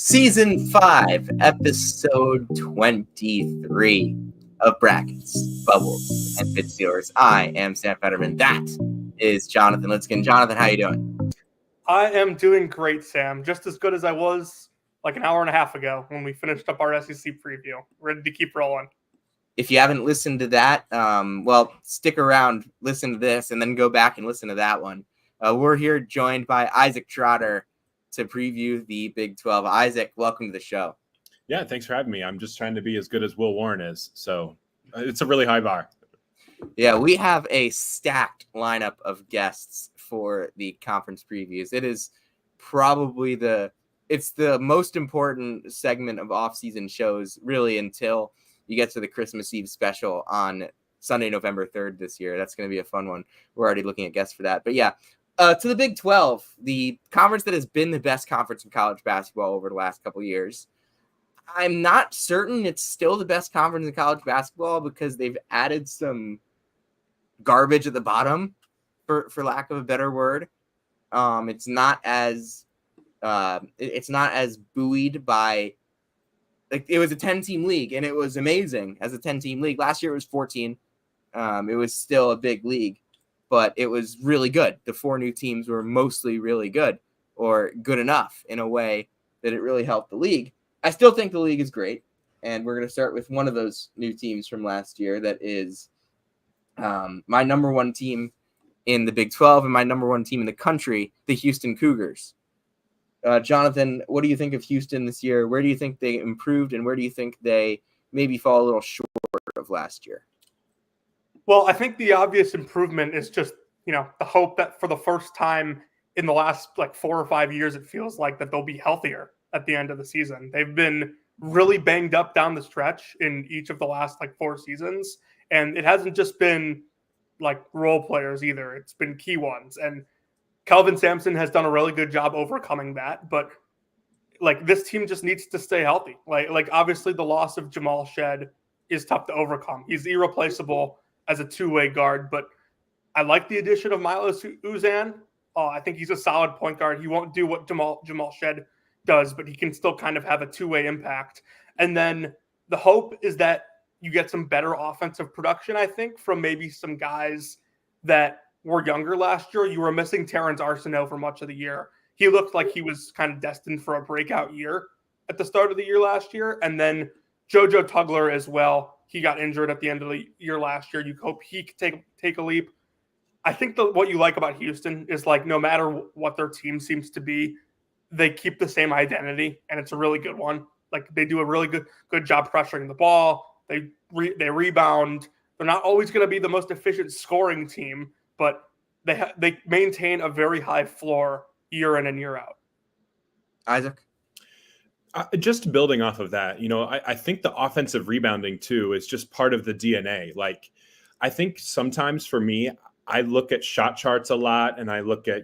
Season 5, Episode 23 of Brackets, Bubbles, and Pit Stealers. I am Sam Fetterman. That is Jonathan Litzkin. Jonathan, how you doing? I am doing great, Sam. Just as good as I was like an hour and a half ago when we finished up our SEC preview. Ready to keep rolling. If you haven't listened to that, stick around, listen to this, and then go back and listen to that one. We're here joined by Isaac Trotter to preview the Big 12. Isaac, welcome to the show. Yeah, thanks for having me. I'm just trying to be as good as Will Warren is, so it's a really high bar. Yeah, we have a stacked lineup of guests for the conference previews. It is probably the most important segment of off-season shows, really, until you get to the Christmas Eve special on Sunday, November 3rd this year. That's going to be a fun one. We're already looking at guests for that. But yeah, to the Big 12, the conference that has been the best conference in college basketball over the last couple of years. I'm not certain it's still the best conference in college basketball because they've added some garbage at the bottom, for lack of a better word. It's not as buoyed by, like, it was a 10-team league and it was amazing as a 10-team league. Last year it was 14. It was still a big league, but it was really good. The 4 new teams were mostly really good, or good enough in a way that it really helped the league. I still think the league is great, and we're going to start with one of those new teams from last year that is my number one team in the Big 12 and my number one team in the country, the Houston Cougars. Jonathan, what do you think of Houston this year? Where do you think they improved, and where do you think they maybe fall a little short of last year? Well, I think the obvious improvement is just, the hope that for the first time in the last 4 or 5 years, it feels like that they'll be healthier at the end of the season. They've been really banged up down the stretch in each of the last 4 seasons. And it hasn't just been role players either. It's been key ones. And Kelvin Sampson has done a really good job overcoming that. But this team just needs to stay healthy. Obviously the loss of Jamal Shed is tough to overcome. He's irreplaceable as a two-way guard, but I like the addition of Milos Uzan. I think he's a solid point guard. He won't do what Jamal Shed does, but he can still kind of have a two-way impact. And then the hope is that you get some better offensive production, I think, from maybe some guys that were younger last year. You were missing Terrence Arsenault for much of the year. He looked like he was kind of destined for a breakout year at the start of the year last year. And then JoJo Tugler as well. He got injured at the end of the year last year. You hope he could take a leap. I think what you like about Houston is no matter what their team seems to be, they keep the same identity, and it's a really good one. They do a really good job pressuring the ball. They rebound. They're not always going to be the most efficient scoring team, but they maintain a very high floor year in and year out. Isaac? Just building off of that, I think the offensive rebounding too is just part of the DNA. I think sometimes for me, I look at shot charts a lot, and I look at,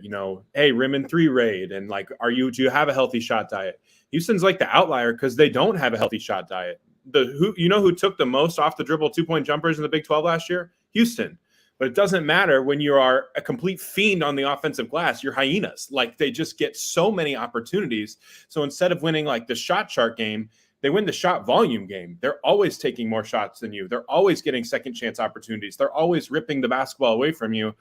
hey, rim and three raid, and do you have a healthy shot diet? Houston's the outlier because they don't have a healthy shot diet. Who took the most off the dribble 2-point jumpers in the Big 12 last year? Houston. But it doesn't matter when you are a complete fiend on the offensive glass. You're hyenas. They just get so many opportunities. So instead of winning the shot chart game, they win the shot volume game. They're always taking more shots than you. They're always getting second chance opportunities. They're always ripping the basketball away from you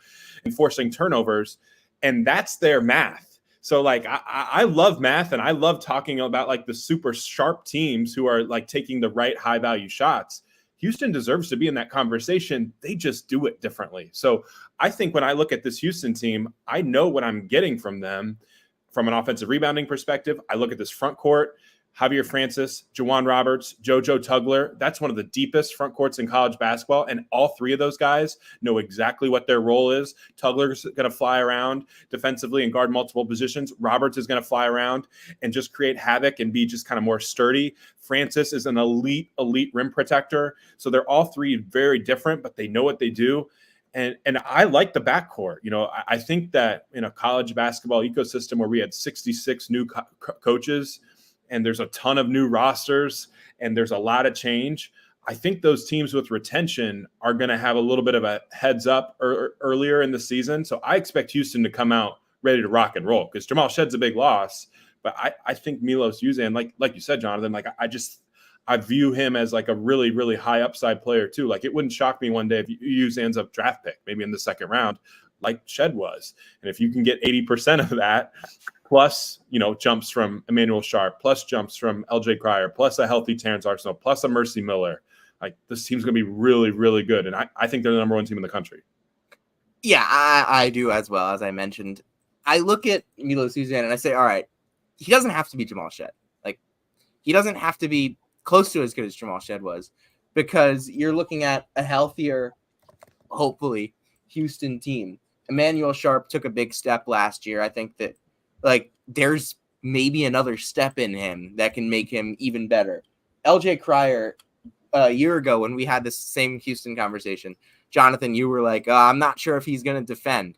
and forcing turnovers. And that's their math. So I love math, and I love talking about the super sharp teams who are taking the right high value shots. Houston deserves to be in that conversation. They just do it differently. So I think when I look at this Houston team, I know what I'm getting from them from an offensive rebounding perspective. I look at this front court, Javier Francis, Juwan Roberts, JoJo Tugler. That's one of the deepest front courts in college basketball, and all 3 of those guys know exactly what their role is. Tugler's going to fly around defensively and guard multiple positions. Roberts is going to fly around and just create havoc and be just kind of more sturdy. Francis is an elite rim protector. So they're all 3 very different, but they know what they do. And I like the backcourt. I think that in a college basketball ecosystem where we had 66 new coaches, and there's a ton of new rosters, and there's a lot of change, I think those teams with retention are going to have a little bit of a heads up earlier in the season. So I expect Houston to come out ready to rock and roll, because Jamal Shed's a big loss, But I think Milos Uzan, like you said, Jonathan, like I view him as like a really, really high upside player too. Like it wouldn't shock me one day if Uzan's a draft pick, maybe in the second round, like Shed was. And if you can get 80% of that, plus, jumps from Emmanuel Sharp, plus jumps from LJ Cryer, plus a healthy Terrence Arsenal, plus a Mercy Miller, like this team's going to be really, really good. And I think they're the number one team in the country. Yeah, I do as well. As I mentioned, I look at Milos Uzan and I say, all right, he doesn't have to be Jamal Shed. Like, he doesn't have to be close to as good as Jamal Shed was, because you're looking at a healthier, hopefully, Houston team. Emmanuel Sharp took a big step last year. I think that, like, there's maybe another step in him that can make him even better. LJ Cryer, a year ago when we had this same Houston conversation, Jonathan, you were like, I'm not sure if he's going to defend.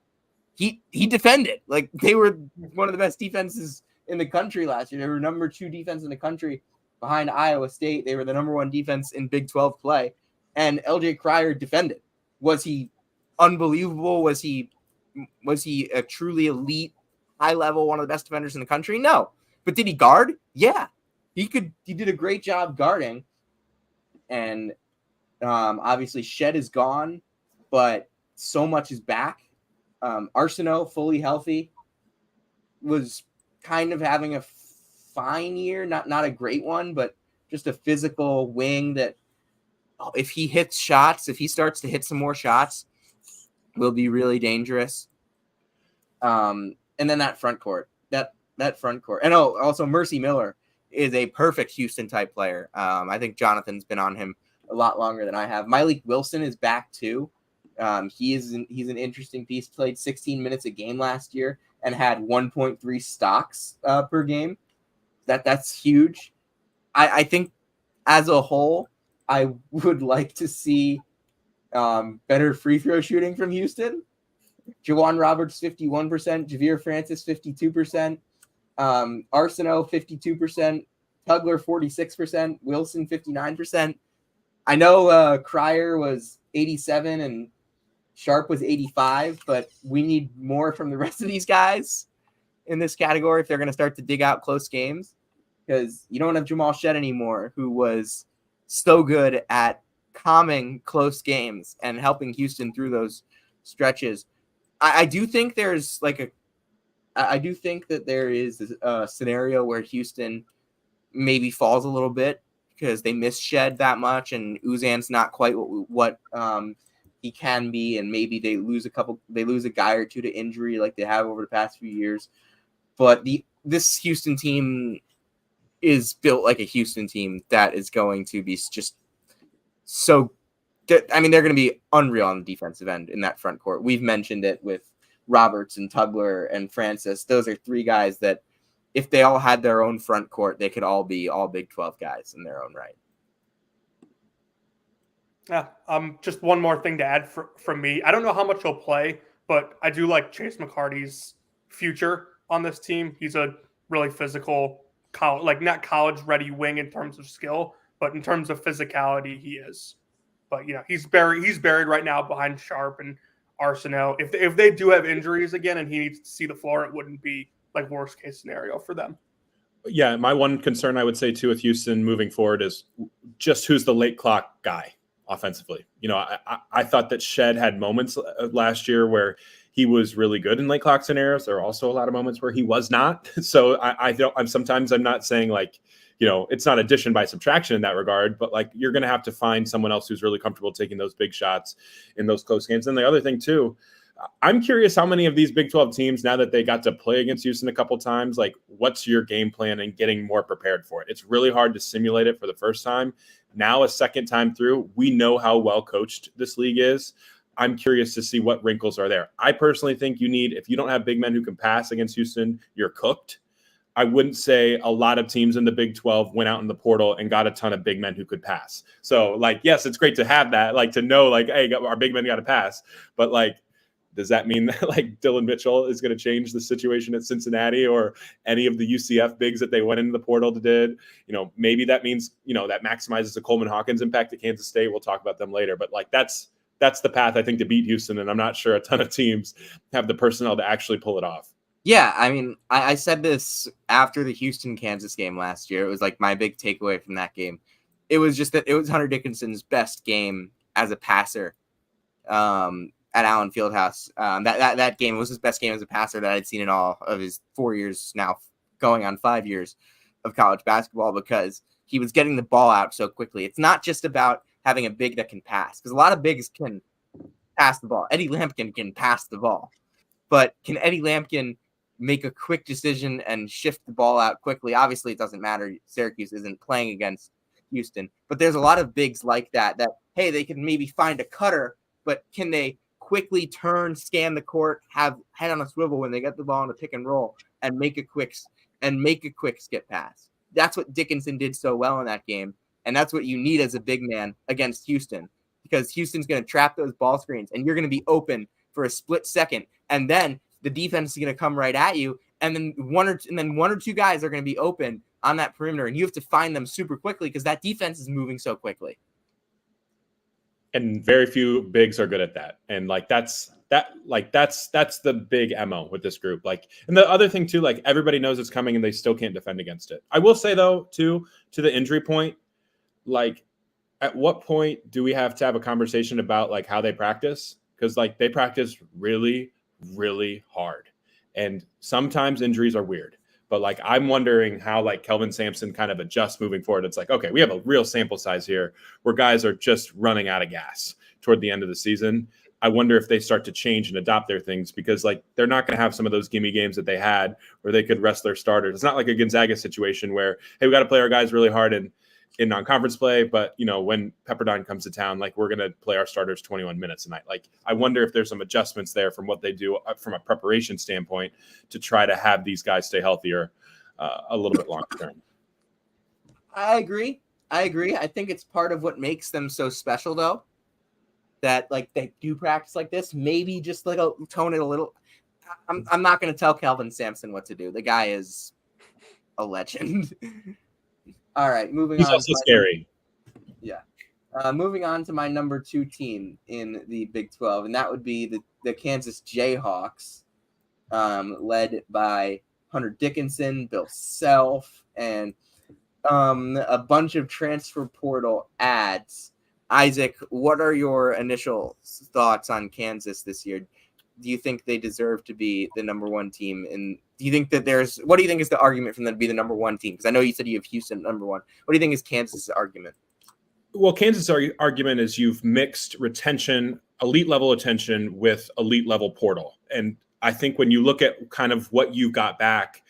He defended. Like, they were one of the best defenses in the country last year. They were number 2 defense in the country behind Iowa State. They were the number 1 defense in Big 12 play. And LJ Cryer defended. Was he unbelievable? Was he a truly elite, high level, one of the best defenders in the country? No. But did he guard? Yeah. He did a great job guarding. And obviously Shed is gone, but so much is back. Arsenault, fully healthy, was kind of having a fine year, not a great one, but just a physical wing that, if he hits shots, if he starts to hit some more shots, will be really dangerous. And then that front court, that front court. And also Mercy Miller is a perfect Houston type player. I think Jonathan's been on him a lot longer than I have. Myleik Wilson is back too. He's an interesting piece. Played 16 minutes a game last year and had 1.3 stocks per game. That's huge. I think as a whole, I would like to see better free throw shooting from Houston. Jawan Roberts 51%, Javier Francis 52%, Arsenault 52%, Tugler 46%, Wilson 59%. I know Cryer was 87 and Sharp was 85, but we need more from the rest of these guys in this category if they're going to start to dig out close games, because you don't have Jamal Shed anymore, who was so good at calming close games and helping Houston through those stretches. I do think there's I do think that there is a scenario where Houston maybe falls a little bit because they miss Shed that much and Uzan's not quite what he can be, and maybe they lose a guy or two to injury like they have over the past few years. But this Houston team is built like a Houston team that is going to be just so. I mean, they're going to be unreal on the defensive end in that front court. We've mentioned it with Roberts and Tugler and Francis. Those are 3 guys that, if they all had their own front court, they could all be all Big 12 guys in their own right. Yeah. Just one more thing to add from me. I don't know how much he'll play, but I do like Chase McCarty's future on this team. He's a really physical, not college ready wing in terms of skill, but in terms of physicality, he is. But he's buried right now behind Sharp and Arsenault. If they do have injuries again and he needs to see the floor, it wouldn't be like worst case scenario for them. Yeah, my one concern I would say too with Houston moving forward is just who's the late clock guy offensively. I thought that Shed had moments last year where he was really good in late clock scenarios. There are also a lot of moments where he was not. So I'm not saying like, it's not addition by subtraction in that regard, but like you're going to have to find someone else who's really comfortable taking those big shots in those close games. And the other thing too, I'm curious how many of these Big 12 teams, now that they got to play against Houston a couple times, like what's your game plan and getting more prepared for it? It's really hard to simulate it for the first time. Now, a second time through, we know how well coached this league is. I'm curious to see what wrinkles are there. I personally think if you don't have big men who can pass against Houston, you're cooked. I wouldn't say a lot of teams in the Big 12 went out in the portal and got a ton of big men who could pass. So, like, yes, it's great to have that, like, to know, like, hey, our big men got to pass. But, like, does that mean that, like, Dylan Mitchell is going to change the situation at Cincinnati or any of the UCF bigs that they went into the portal did? Maybe that means, that maximizes the Coleman Hawkins impact at Kansas State. We'll talk about them later. But, like, that's the path, I think, to beat Houston. And I'm not sure a ton of teams have the personnel to actually pull it off. Yeah, I mean, I said this after the Houston-Kansas game last year. It was like my big takeaway from that game. It was just that it was Hunter Dickinson's best game as a passer at Allen Fieldhouse. That game was his best game as a passer that I'd seen in all of his 4 years now, going on 5 years of college basketball, because he was getting the ball out so quickly. It's not just about having a big that can pass, because a lot of bigs can pass the ball. Eddie Lampkin can pass the ball, but can Eddie Lampkin make a quick decision and shift the ball out quickly? Obviously, it doesn't matter. Syracuse isn't playing against Houston, but there's a lot of bigs like that, hey, they can maybe find a cutter, but can they quickly turn, scan the court, have head on a swivel when they get the ball in a pick and roll, and make a quick skip pass? That's what Dickinson did so well in that game, and that's what you need as a big man against Houston, because Houston's going to trap those ball screens, and you're going to be open for a split second, and then the defense is going to come right at you, and then one or two guys are going to be open on that perimeter, and you have to find them super quickly because that defense is moving so quickly. And very few bigs are good at that. And like that's the big MO with this group. Like, and the other thing too, like everybody knows it's coming and they still can't defend against it. I will say though, too, to the injury point, like at what point do we have to have a conversation about like how they practice? Because like they practice really, really hard. And sometimes injuries are weird. But like I'm wondering how like Kelvin Sampson kind of adjusts moving forward. It's like, okay, we have a real sample size here where guys are just running out of gas toward the end of the season. I wonder if they start to change and adopt their things, because like they're not going to have some of those gimme games that they had where they could rest their starters. It's not like a Gonzaga situation where, hey, we got to play our guys really hard in non-conference play, but you know, when Pepperdine comes to town, like we're going to play our starters 21 minutes a night. Like I wonder if there's some adjustments there from what they do from a preparation standpoint to try to have these guys stay healthier a little bit longer term. I agree. I think it's part of what makes them so special, though, that like they do practice like this. Maybe just like tone it a little. I'm not going to tell Kelvin Sampson what to do. The guy is a legend. All right, moving on. He's also scary. Yeah. Moving on to my number 2 team in the Big 12, and that would be the Kansas Jayhawks, led by Hunter Dickinson, Bill Self, and a bunch of transfer portal ads. Isaac, what are your initial thoughts on Kansas this year? Do you think they deserve to be the number 1 team? And do you think that what do you think is the argument for them to be the number 1 team? Because I know you said you have Houston number 1. What do you think is Kansas' argument? Well, Kansas' argument is you've mixed retention, elite level attention with elite level portal. And I think when you look at kind of what you got back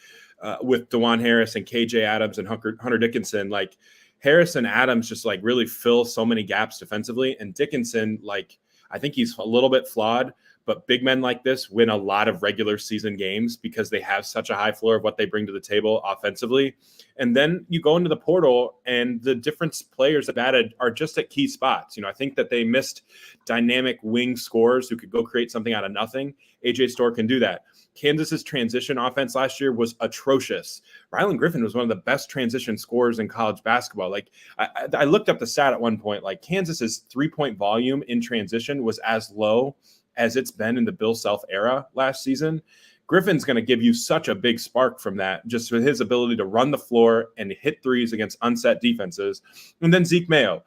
with DeJuan Harris and KJ Adams and Hunter Dickinson, like Harris and Adams just like really fill so many gaps defensively. And Dickinson, like, I think he's a little bit flawed, but big men like this win a lot of regular season games because they have such a high floor of what they bring to the table offensively. And then you go into the portal and the different players that added are just at key spots. You know, I think that they missed dynamic wing scorers who could go create something out of nothing. AJ Storr can do that. Kansas's transition offense last year was atrocious. Rylan Griffin was one of the best transition scorers in college basketball. Like I looked up the stat at one point, like Kansas's 3-point volume in transition was as low as it's been in the Bill Self era last season. Griffin's going to give you such a big spark from that, just with his ability to run the floor and hit threes against unset defenses. And then Zeke Mayo.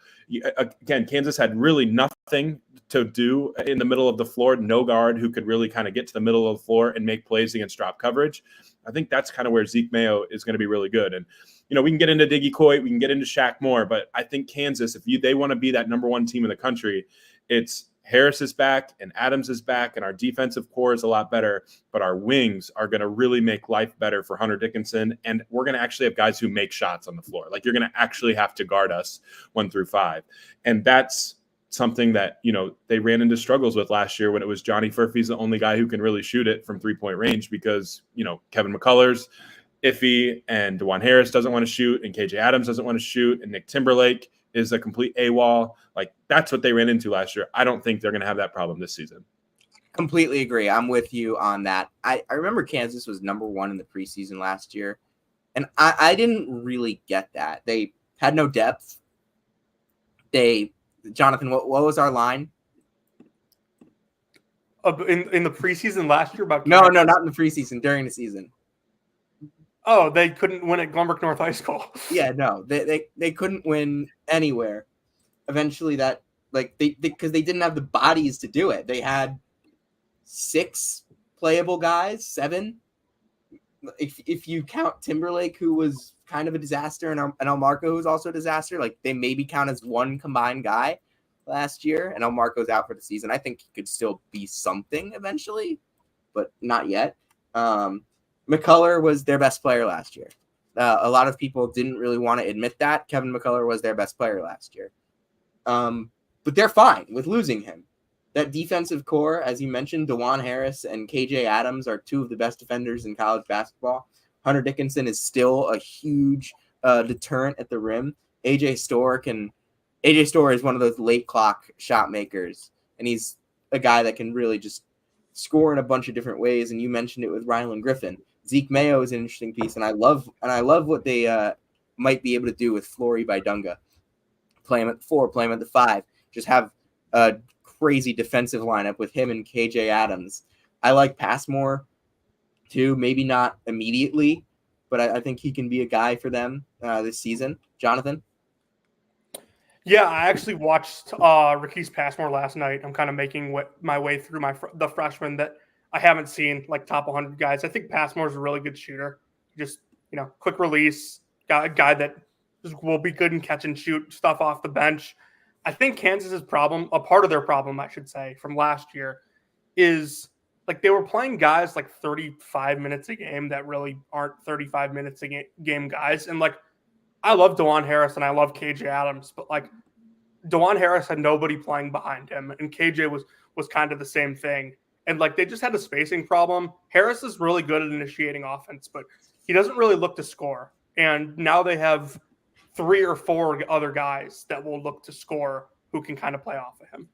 Again, Kansas had really nothing to do in the middle of the floor, no guard who could really kind of get to the middle of the floor and make plays against drop coverage. I think that's kind of where Zeke Mayo is going to be really good. And, you know, we can get into Diggy Coit, we can get into Shaq Moore, but I think Kansas, if they want to be that number 1 team in the country, it's Harris is back and Adams is back, and our defensive core is a lot better, but our wings are going to really make life better for Hunter Dickinson. And we're going to actually have guys who make shots on the floor. Like you're going to actually have to guard us 1 through 5. And that's something that, you know, they ran into struggles with last year when it was Johnny Furphy's the only guy who can really shoot it from 3-point range because, you know, Kevin McCullers, iffy, and DeJuan Harris doesn't want to shoot, and KJ Adams doesn't want to shoot, and Nick Timberlake is a complete AWOL. Like that's what they ran into last year. I don't think they're going to have that problem this season. Completely agree. I'm with you on that. I remember Kansas was number 1 in the preseason last year, and I didn't really get that. They had no depth. Jonathan, what was our line? in the preseason last year about No, not in the preseason, during the season. Oh, they couldn't win at Glenbrook North High School. Yeah, no, they couldn't win anywhere. Eventually, that because they didn't have the bodies to do it. They had 6 playable guys, 7. If you count Timberlake, who was kind of a disaster, and Elmarco, who was also a disaster, like they maybe count as one combined guy last year, and Elmarco's out for the season. I think he could still be something eventually, but not yet. McCullough was their best player last year. A lot of people didn't really want to admit that. Kevin McCullough was their best player last year. But they're fine with losing him. That defensive core, as you mentioned, DeJuan Harris and KJ Adams are 2 of the best defenders in college basketball. Hunter Dickinson is still a huge deterrent at the rim. AJ Storr is one of those late clock shot makers, and he's a guy that can really just score in a bunch of different ways. And you mentioned it with Rylan Griffin. Zeke Mayo is an interesting piece, and I love what they might be able to do with Flory Bidunga. Play him at the 4, play him at the 5. Just have a crazy defensive lineup with him and KJ Adams. I like Passmore too, maybe not immediately, but I think he can be a guy for them this season. Jonathan? Yeah, I actually watched Rickey's Passmore last night. I'm kind of making my way through the freshmen that I haven't seen, like top 100 guys. I think Passmore's a really good shooter. Just, quick release, a guy that will be good in catch and shoot stuff off the bench. I think Kansas's problem, a part of their problem, I should say, from last year is like they were playing guys like 35 minutes a game that really aren't 35 minutes a game guys. And like, I love DeJuan Harris and I love KJ Adams, but like DeJuan Harris had nobody playing behind him, and KJ was kind of the same thing. And like they just had a spacing problem. Harris is really good at initiating offense, but he doesn't really look to score. And now they have 3 or 4 other guys that will look to score who can kind of play off of him.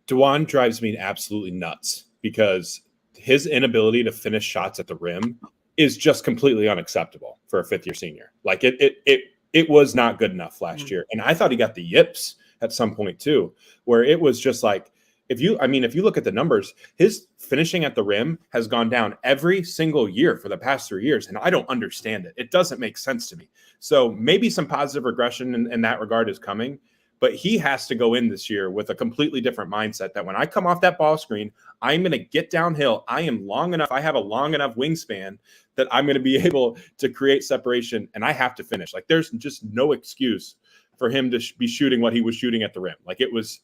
DeJuan drives me absolutely nuts because his inability to finish shots at the rim is just completely unacceptable for a 5th-year senior. Like it was not good enough last year. And I thought he got the yips at some point too, where it was just like, if you look at the numbers, his finishing at the rim has gone down every single year for the past 3 years. And I don't understand it. It doesn't make sense to me. So maybe some positive regression in that regard is coming, but he has to go in this year with a completely different mindset that when I come off that ball screen, I'm going to get downhill. I am long enough. I have a long enough wingspan that I'm going to be able to create separation, and I have to finish. Like there's just no excuse for him to be shooting what he was shooting at the rim. Like it was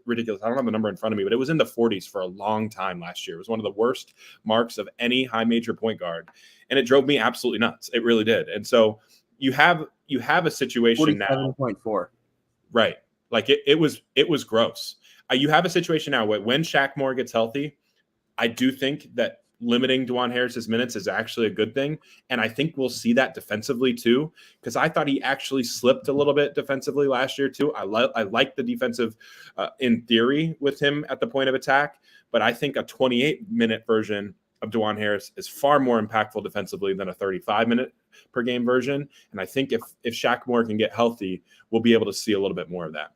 ridiculous. I don't have the number in front of me, but it was in the 40s for a long time last year. It was one of the worst marks of any high major point guard, and it drove me absolutely nuts. It really did. And so you have a situation now. 47.4. Right. Like it was gross. You have a situation now where when Shaq Moore gets healthy, I do think that limiting DeJuan Harris's minutes is actually a good thing. And I think we'll see that defensively too, because I thought he actually slipped a little bit defensively last year too. I like the defensive in theory with him at the point of attack, but I think a 28-minute version of DeJuan Harris is far more impactful defensively than a 35-minute per game version. And I think if Shaq Moore can get healthy, we'll be able to see a little bit more of that.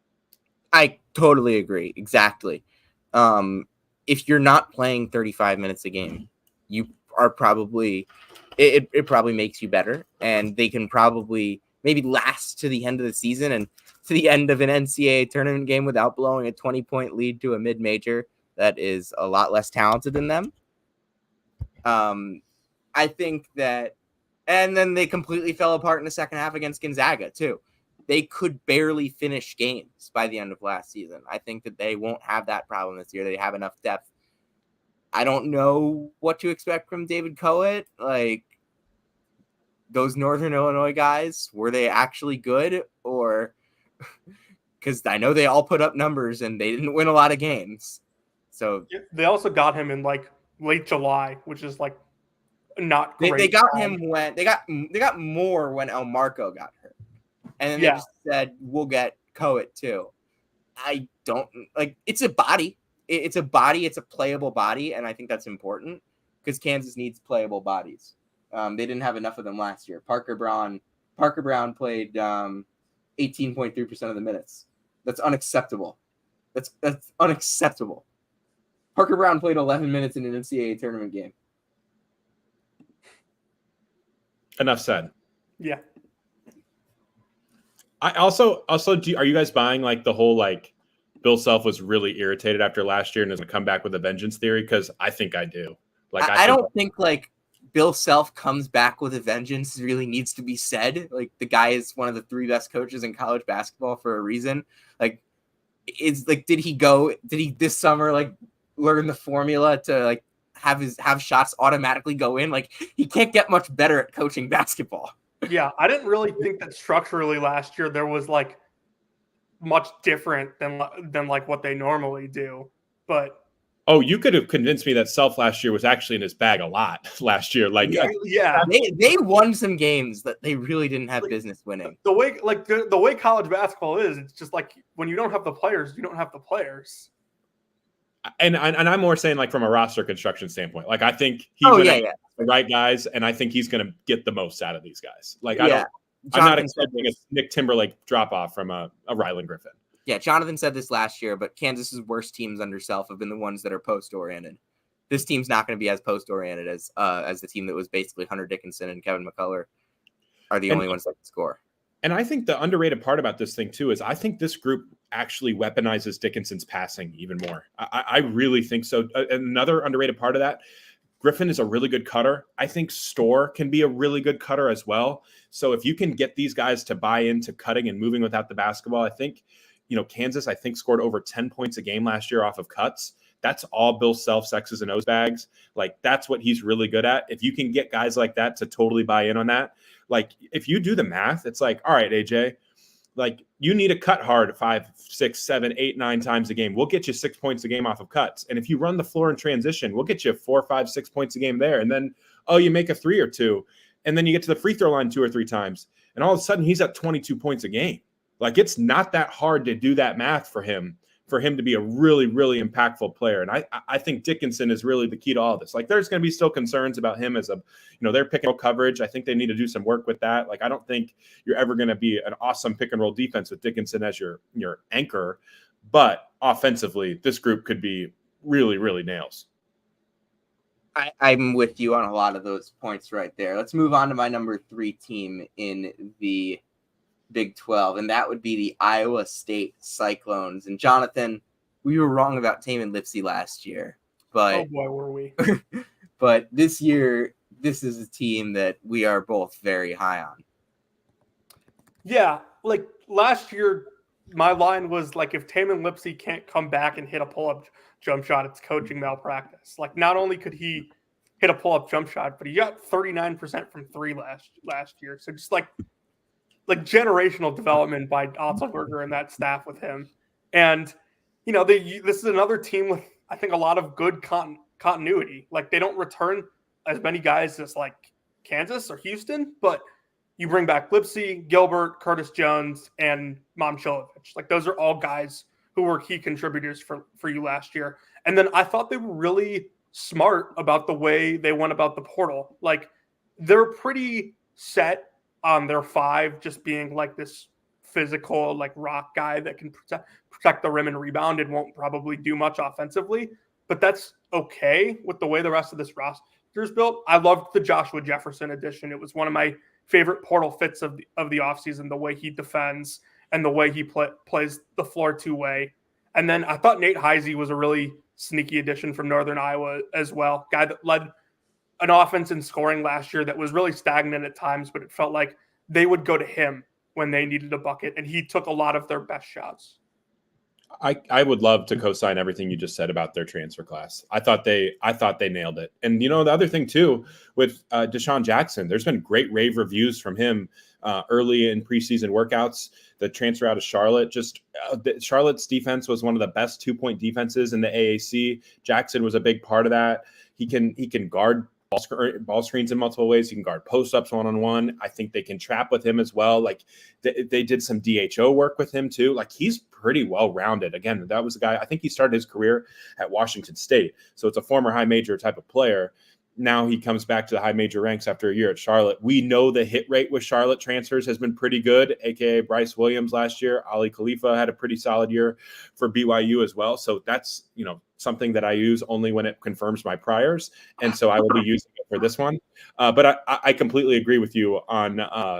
I totally agree. Exactly. If you're not playing 35 minutes a game, you are probably it probably makes you better, and they can probably maybe last to the end of the season and to the end of an NCAA tournament game without blowing a 20-point lead to a mid-major that is a lot less talented than them. I think that, and then they completely fell apart in the second half against Gonzaga too. They could barely finish games by the end of last season. I think that they won't have that problem this year. They have enough depth. I don't know what to expect from David Coet. Like, those Northern Illinois guys, were they actually good? Or because I know they all put up numbers and they didn't win a lot of games. So they also got him in like late July, which is like not great. They got him when they got more when Elmarco got hurt. And then they just said, we'll get Coet too. I don't like, it's a body. It's a body. It's a playable body. And I think that's important because Kansas needs playable bodies. They didn't have enough of them last year. Parker Brown played 18.3% of the minutes. That's unacceptable. That's unacceptable. Parker Brown played 11 minutes in an NCAA tournament game. Enough said. Yeah. I also are you guys buying like the whole like Bill Self was really irritated after last year and is going to come back with a vengeance theory? Because I think I do. Like I don't think like Bill Self comes back with a vengeance really needs to be said. Like the guy is one of the 3 best coaches in college basketball for a reason. Like it's like did he this summer like learn the formula to like have shots automatically go in? Like he can't get much better at coaching basketball. Yeah, I didn't really think that structurally last year there was like much different than like what they normally do. But you could have convinced me that Self last year was actually in his bag a lot last year. Like yeah. They won some games that they really didn't have business winning. The way college basketball is, it's just like when you don't have the players, you don't have the players. And I'm more saying like from a roster construction standpoint. Like I think he's the right guys, and I think he's going to get the most out of these guys. Like I'm not expecting a Nick Timberlake drop off from a Rylan Griffin. Yeah, Jonathan said this last year, but Kansas's worst teams under Self have been the ones that are post-oriented. This team's not going to be as post-oriented as the team that was basically Hunter Dickinson and Kevin McCullough are the only ones that can score. And I think the underrated part about this thing, too, is I think this group actually weaponizes Dickinson's passing even more. I really think so. Another underrated part of that, Griffin is a really good cutter. I think Storr can be a really good cutter as well. So if you can get these guys to buy into cutting and moving without the basketball, I think, Kansas, I think, scored over 10 points a game last year off of cuts. That's all Bill Self's X's and O's bags. Like, that's what he's really good at. If you can get guys like that to totally buy in on that, like, if you do the math, it's like, all right, AJ, like, you need to cut hard 5, 6, 7, 8, 9 times a game. We'll get you 6 points a game off of cuts. And if you run the floor in transition, we'll get you 4, 5, 6 points a game there. And then, you make a 3 or 2. And then you get to the free throw line 2 or 3 times. And all of a sudden, he's at 22 points a game. Like, it's not that hard to do that math for him to be a really, really impactful player. And I think Dickinson is really the key to all this. Like, there's going to be still concerns about him as their pick and roll coverage. I think they need to do some work with that. Like, I don't think you're ever going to be an awesome pick and roll defense with Dickinson as your anchor. But offensively, this group could be really, really nails. I'm with you on a lot of those points right there. Let's move on to my number 3 team in the Big 12, and that would be the Iowa State Cyclones. And Jonathan, we were wrong about Tamin Lipsey last year, but oh boy, were we! But this year, this is a team that we are both very high on. Yeah, like last year, my line was like, if Tamin Lipsey can't come back and hit a pull-up jump shot, it's coaching malpractice. Like, not only could he hit a pull-up jump shot, but he got 39% from 3 last year. So just like generational development by Otzelberger and that staff with him. And, this is another team with, I think, a lot of good continuity. Like, they don't return as many guys as like Kansas or Houston, but you bring back Lipsey, Gilbert, Curtis Jones, and Momcilovic. Like, those are all guys who were key contributors for you last year. And then I thought they were really smart about the way they went about the portal. Like, they're pretty set on their 5 just being like this physical, like, rock guy that can protect the rim and rebound and won't probably do much offensively. But that's okay with the way the rest of this roster is built. I loved the Joshua Jefferson addition. It was one of my favorite portal fits of the offseason, the way he defends and the way he plays the floor 2-way. And then I thought Nate Heisey was a really sneaky addition from Northern Iowa as well. Guy that led an offense in scoring last year that was really stagnant at times, but it felt like they would go to him when they needed a bucket, and he took a lot of their best shots. I would love to co-sign everything you just said about their transfer class. I thought they nailed it. And the other thing too with Deshaun Jackson, there's been great rave reviews from him early in preseason workouts. The transfer out of Charlotte, Charlotte's defense was one of the best 2-point defenses in the AAC. Jackson was a big part of that. He can guard ball screens in multiple ways. You can guard post-ups one-on-one. I think they can trap with him as well. Like they did some DHO work with him too. Like, he's pretty well-rounded. Again, that was a guy, I think he started his career at Washington State. So it's a former high major type of player. now he comes back to the high major ranks after a year at Charlotte. We know the hit rate with Charlotte transfers has been pretty good, aka Bryce Williams last year. Ali Khalifa had a pretty solid year for BYU as well. So that's, something that I use only when it confirms my priors. And so I will be using it for this one. But I completely agree with you on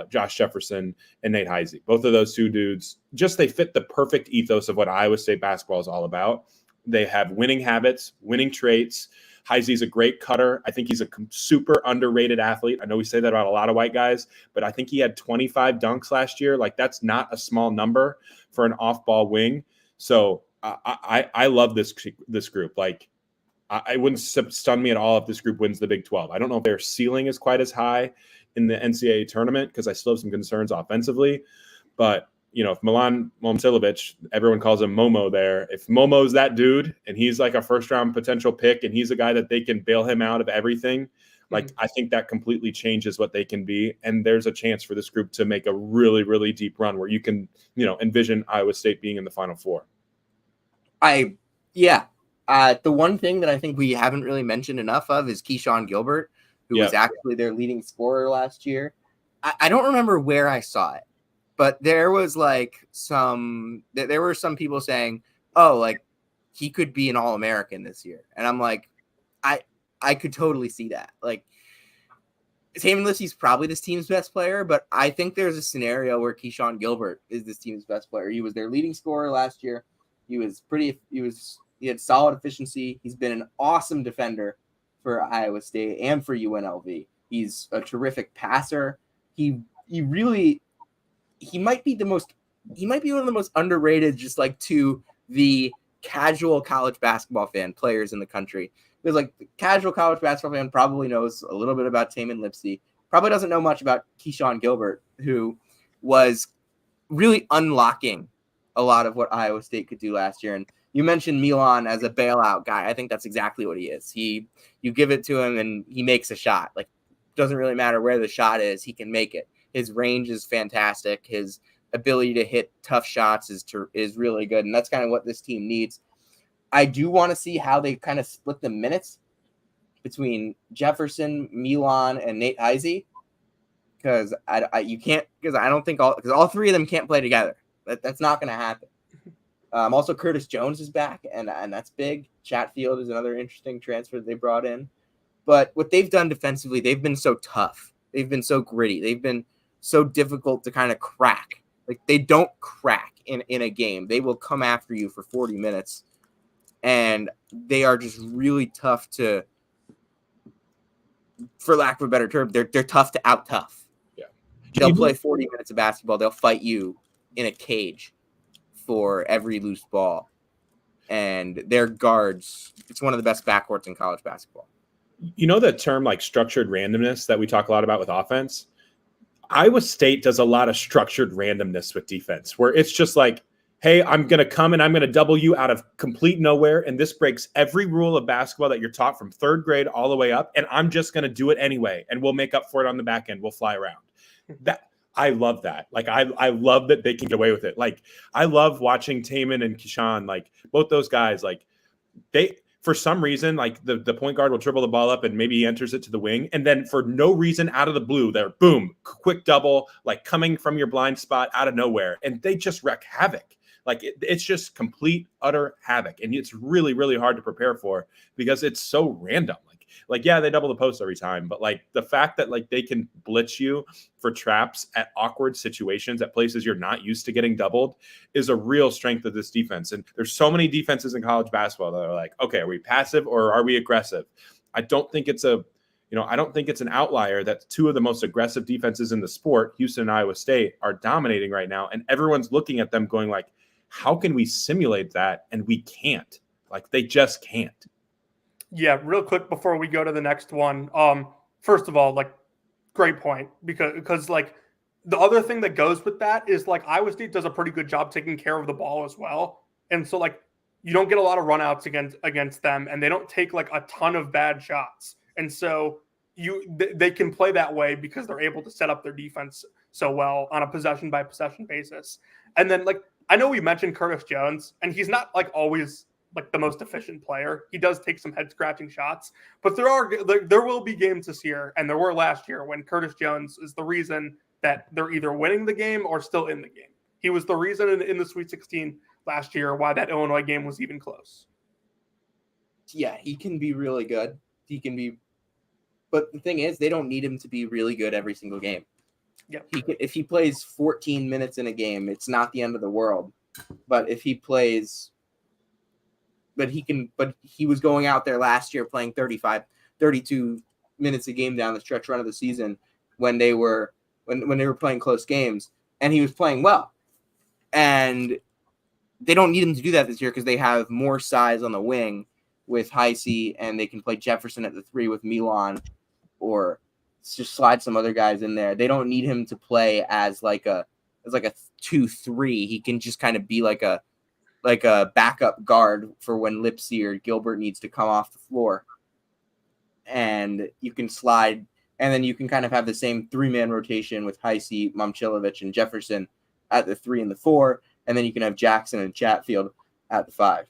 Josh Jefferson and Nate Heisey. Both of those two dudes, they fit the perfect ethos of what Iowa State basketball is all about. They have winning habits, winning traits. Heisey's a great cutter. I think he's a super underrated athlete. I know we say that about a lot of white guys, but I think he had 25 dunks last year. Like, that's not a small number for an off-ball wing. So I love this group. Like, I wouldn't stun me at all if this group wins the Big 12. I don't know if their ceiling is quite as high in the NCAA tournament because I still have some concerns offensively. But, if Milan Momcilovic, everyone calls him Momo there, if Momo's that dude and he's like a first-round potential pick and he's a guy that they can bail him out of everything, like, I think that completely changes what they can be. And there's a chance for this group to make a really, really deep run where you can, envision Iowa State being in the Final Four. The one thing that I think we haven't really mentioned enough of is Keyshawn Gilbert, who was actually their leading scorer last year. I don't remember where I saw it, but there was there were some people saying, oh, like, he could be an All-American this year. And I'm like, I could totally see that. Like, Tamin Lipsey's probably this team's best player, but I think there's a scenario where Keyshawn Gilbert is this team's best player. He was their leading scorer last year. He had solid efficiency. He's been an awesome defender for Iowa State and for UNLV. He's a terrific passer. He might be one of the most underrated, just like to the casual college basketball fan players in the country. Because like the casual college basketball fan probably knows a little bit about Tamin Lipsey, probably doesn't know much about Keyshawn Gilbert, who was really unlocking a lot of what Iowa State could do last year. And you mentioned Milan as a bailout guy. I think that's exactly what he is. You give it to him and he makes a shot. Like, doesn't really matter where the shot is, he can make it. His range is fantastic. His ability to hit tough shots is really good. And that's kind of what this team needs. I do want to see how they kind of split the minutes between Jefferson, Milan, and Nate Heisey. Because all three of them can't play together. That's not going to happen. Also, Curtis Jones is back, and that's big. Chatfield is another interesting transfer that they brought in. But what they've done defensively, they've been so tough. They've been so gritty. They've been so difficult to kind of crack. Like, they don't crack in a game. They will come after you for 40 minutes. And they are just really tough to, for lack of a better term, they're tough to out-tough. Yeah. They'll play 40 minutes of basketball. They'll fight you in a cage for every loose ball. And their guards, it's one of the best backcourts in college basketball. You know the term like structured randomness that we talk a lot about with offense? Iowa State does a lot of structured randomness with defense where it's just like, hey, I'm going to come and I'm going to double you out of complete nowhere. And this breaks every rule of basketball that you're taught from third grade all the way up. And I'm just going to do it anyway. And we'll make up for it on the back end. We'll fly around. I love that. Like, I love that they can get away with it. Like, I love watching Tamin and Keyshawn, like both those guys, like for some reason, like the point guard will dribble the ball up and maybe he enters it to the wing. And then for no reason out of the blue, they're boom, quick double, like coming from your blind spot out of nowhere. And they just wreak havoc. Like it's just complete, utter havoc. And it's really, really hard to prepare for because it's so random. Like, yeah, they double the post every time. But like the fact that like they can blitz you for traps at awkward situations at places you're not used to getting doubled is a real strength of this defense. And there's so many defenses in college basketball that are like, okay, are we passive or are we aggressive? I don't think it's an outlier that two of the most aggressive defenses in the sport, Houston and Iowa State, are dominating right now. And everyone's looking at them going like, how can we simulate that? And we can't. Like, they just can't. Yeah, real quick before we go to the next one. First of all, like, great point because like the other thing that goes with that is like Iowa State does a pretty good job taking care of the ball as well. And so like you don't get a lot of runouts against them, and they don't take like a ton of bad shots. And so they can play that way because they're able to set up their defense so well on a possession by possession basis. And then like I know we mentioned Curtis Jones, and he's not like always like the most efficient player. He does take some head scratching shots, but there will be games this year, and there were last year, when Curtis Jones is the reason that they're either winning the game or still in the game. He was the reason in the Sweet 16 last year why that Illinois game was even close. Yeah, he can be really good. But the thing is, they don't need him to be really good every single game. Yeah. If he plays 14 minutes in a game, it's not the end of the world. But if he plays, but he was going out there last year playing 32 minutes a game down the stretch run of the season when they were playing close games, and he was playing well. And they don't need him to do that this year because they have more size on the wing with Heisey, and they can play Jefferson at the 3 with Milan, or just slide some other guys in there. They don't need him to play as like a 2-3. He can just kind of be like a backup guard for when Lipsy or Gilbert needs to come off the floor. And you can slide, and then you can kind of have the same 3-man rotation with Heisey, Momcilovic, and Jefferson at the 3 and the 4, and then you can have Jackson and Chatfield at the 5.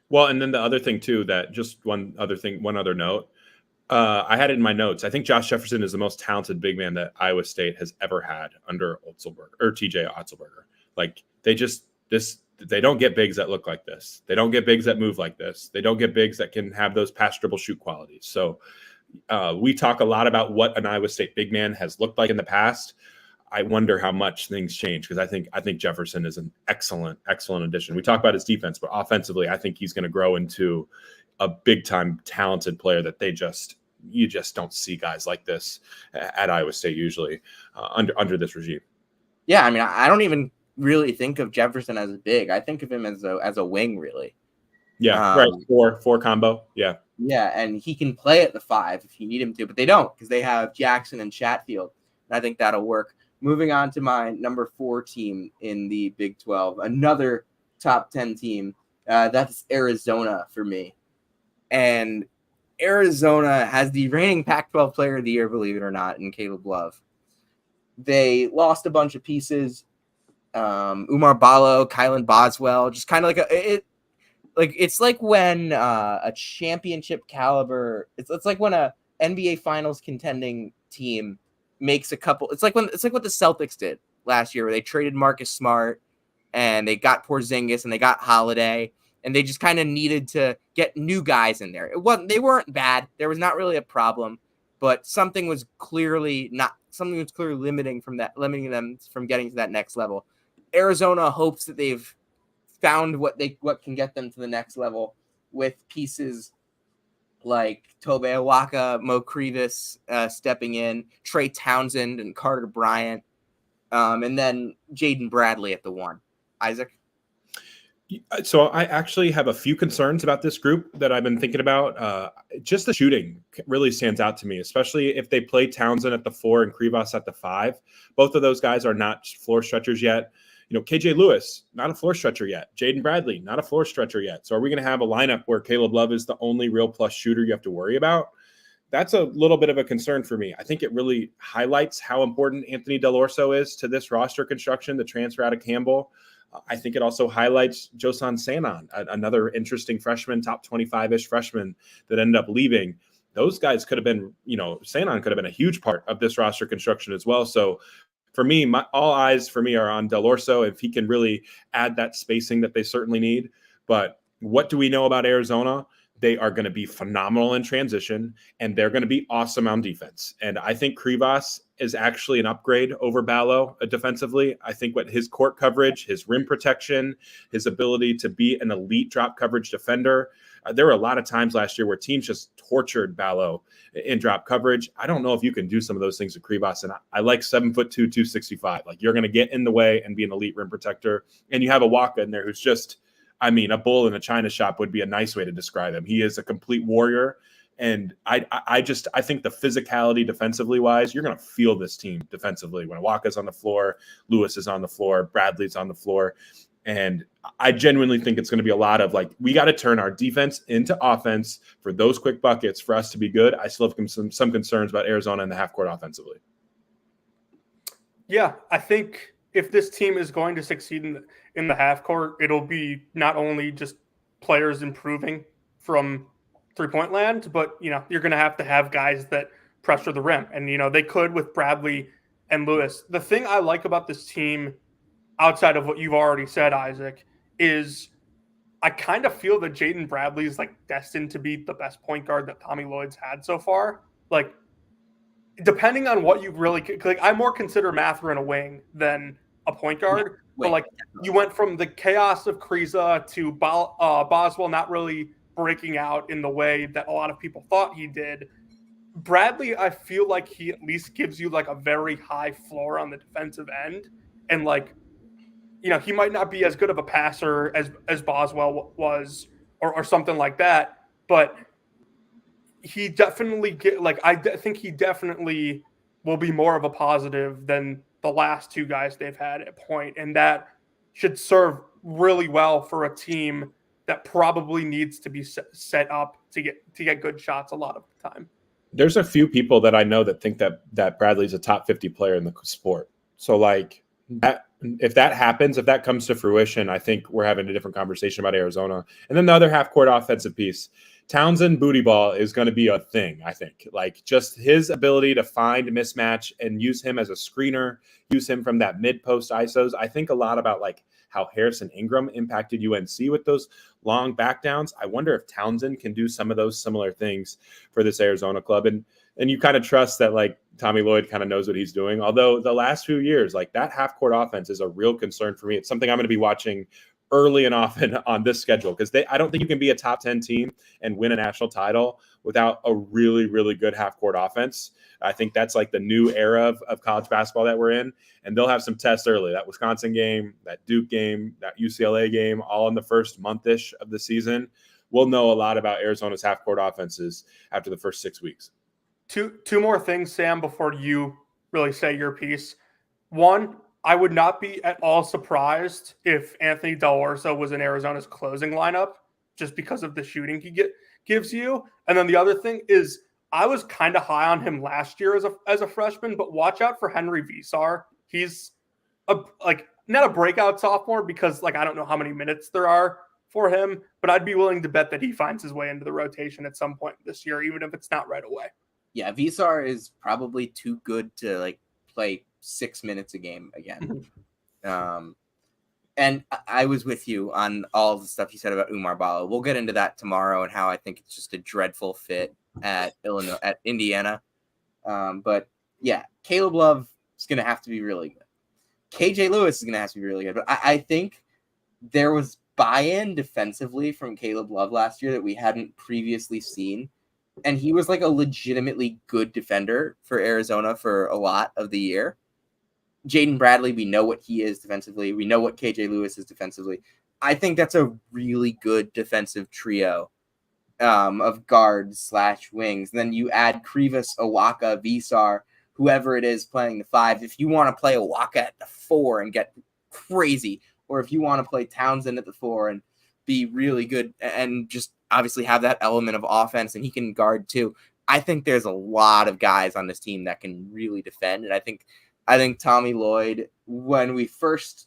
Well, and then the other thing too, that just one other note. I had it in my notes. I think Josh Jefferson is the most talented big man that Iowa State has ever had under TJ Otzelberger. Like they don't get bigs that look like this. They don't get bigs that move like this. They don't get bigs that can have those pass dribble shoot qualities. So we talk a lot about what an Iowa State big man has looked like in the past. I wonder how much things change, because I think Jefferson is an excellent addition. We talk about his defense, but offensively, I think he's going to grow into a big time talented player that you just don't see guys like this at Iowa State usually under this regime. Yeah, I mean, I don't even really think of Jefferson as a big. I think of him as a wing, really. Yeah, right. Four combo. Yeah. Yeah, and he can play at the 5 if you need him to, but they don't, because they have Jackson and Chatfield. And I think that'll work. Moving on to my number 4 team in the Big 12, another top 10 team. That's Arizona for me. And Arizona has the reigning Pac-12 player of the year, believe it or not, in Caleb Love. They lost a bunch of pieces. Umar Ballo, Kylan Boswell, just kind of it's like when a championship caliber, it's like when a NBA Finals contending team makes a couple. It's like what the Celtics did last year, where they traded Marcus Smart and they got Porzingis and they got Holiday, and they just kind of needed to get new guys in there. They weren't bad. There was not really a problem, but something was clearly limiting them from getting to that next level. Arizona hopes that they've found what can get them to the next level with pieces like Tobe Awaka, Mo Crevis stepping in, Trey Townsend and Carter Bryant, and then Jaden Bradley at the 1. Isaac? So I actually have a few concerns about this group that I've been thinking about. Just the shooting really stands out to me, especially if they play Townsend at the 4 and Krivas at the 5. Both of those guys are not floor stretchers yet. KJ Lewis, not a floor stretcher yet. Jaden Bradley, not a floor stretcher yet. So are we going to have a lineup where Caleb Love is the only real plus shooter you have to worry about? That's a little bit of a concern for me. I think it really highlights how important Anthony Delorso is to this roster construction, the transfer out of Campbell. I think it also highlights Josan Sanon, another interesting freshman, top 25-ish freshman that ended up leaving. Those guys could have been, Sanon could have been a huge part of this roster construction as well. So for me, all eyes for me are on Delorso, if he can really add that spacing that they certainly need. But what do we know about Arizona? They are going to be phenomenal in transition, and they're going to be awesome on defense. And I think Krivas is actually an upgrade over Ballo defensively. I think what his court coverage, his rim protection, his ability to be an elite drop coverage defender. There were a lot of times last year where teams just tortured Ballo in drop coverage. I don't know if you can do some of those things with Krivas. And I like 7'2", 265. Like, you're going to get in the way and be an elite rim protector. And you have a Waka in there who's just, a bull in a china shop would be a nice way to describe him. He is a complete warrior. And I think the physicality defensively wise, you're going to feel this team defensively when Waka's on the floor, Lewis is on the floor, Bradley's on the floor. And I genuinely think it's going to be a lot of we got to turn our defense into offense for those quick buckets for us to be good. I still have some concerns about Arizona in the half court offensively. Yeah, I think if this team is going to succeed in the half court, it'll be not only just players improving from 3-point land, but you're going to have guys that pressure the rim, and they could with Bradley and Lewis. The thing I like about this team, outside of what you've already said, Isaac, is I kind of feel that Jaden Bradley is like destined to be the best point guard that Tommy Lloyd's had so far. Like, depending on what you really like, I more consider Mathurin a wing than a point guard. But like, you went from the chaos of Kriisa to Boswell not really breaking out in the way that a lot of people thought he did. Bradley, I feel like he at least gives you like a very high floor on the defensive end, and like, he might not be as good of a passer as Boswell was, or something like that, but he definitely think he definitely will be more of a positive than the last two guys they've had at point, and that should serve really well for a team that probably needs to be set up to get good shots a lot of the time. There's a few people that I know that think that Bradley's a top 50 player in the sport. So like that, if that happens, if that comes to fruition, I think we're having a different conversation about Arizona. And then the other half court offensive piece, Townsend booty ball is going to be a thing. I think like just his ability to find mismatch and use him as a screener, use him from that mid post ISOs. I think a lot about like how Harrison Ingram impacted UNC with those long back downs. I wonder if Townsend can do some of those similar things for this Arizona club. And you kind of trust that like Tommy Lloyd kind of knows what he's doing. Although the last few years, like that half court offense is a real concern for me. It's something I'm going to be watching early and often on this schedule, because I don't think you can be a top 10 team and win a national title without a really, really good half court offense. I think that's like the new era of college basketball that we're in, and they'll have some tests early. That Wisconsin game, that Duke game, that UCLA game, all in the first month-ish of the season. We'll know a lot about Arizona's half court offenses after the first 6 weeks. Two more things, Sam, before you really say your piece. One, I would not be at all surprised if Anthony Del Orso was in Arizona's closing lineup, just because of the shooting he gives you. And then the other thing is, I was kind of high on him last year as a freshman, but watch out for Henry Visar. He's not a breakout sophomore, because like I don't know how many minutes there are for him, but I'd be willing to bet that he finds his way into the rotation at some point this year, even if it's not right away. Yeah, Visar is probably too good to like play 6 minutes a game again. And I was with you on all the stuff you said about Oumar Ballo. We'll get into that tomorrow and how I think it's just a dreadful fit at Indiana. But yeah, Caleb Love is going to have to be really good. KJ Lewis is going to have to be really good. But I think there was buy-in defensively from Caleb Love last year that we hadn't previously seen. And he was like a legitimately good defender for Arizona for a lot of the year. Jaden Bradley, we know what he is defensively. We know what KJ Lewis is defensively. I think that's a really good defensive trio of guards / wings. And then you add Krivas, Awaka, Visar, whoever it is playing the 5. If you want to play Awaka at the 4 and get crazy, or if you want to play Townsend at the 4 and be really good and just obviously have that element of offense, and he can guard too. I think there's a lot of guys on this team that can really defend. And I think Tommy Lloyd, when we first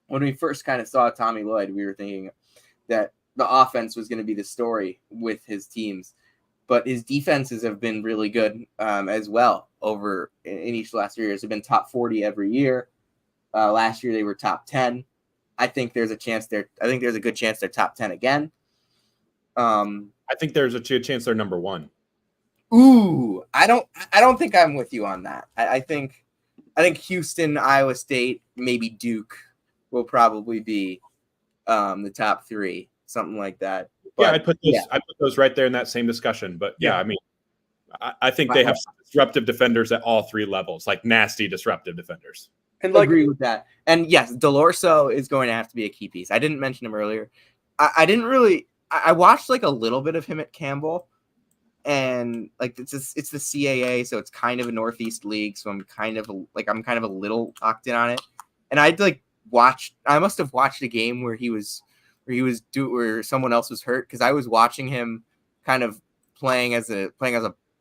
kind of saw Tommy Lloyd, we were thinking that the offense was going to be the story with his teams, but his defenses have been really good as well over in each of the last 3 years. They've been top 40 every year. Last year they were top 10. I think there's a good chance they're top 10 again. I think there's a chance they're number 1. Ooh, I don't think I'm with you on that. I think Houston, Iowa State, maybe Duke will probably be the top 3, something like that. But, I put those right there in that same discussion. But yeah, I mean, I think they have disruptive defenders at all 3 levels, like nasty disruptive defenders. And I agree with that. And yes, Del Orso is going to have to be a key piece. I didn't mention him earlier. I watched like a little bit of him at Campbell, and like it's the CAA, so it's kind of a Northeast league. So I'm kind of a little locked in on it. And I must have watched a game where where someone else was hurt, because I was watching him kind of playing as a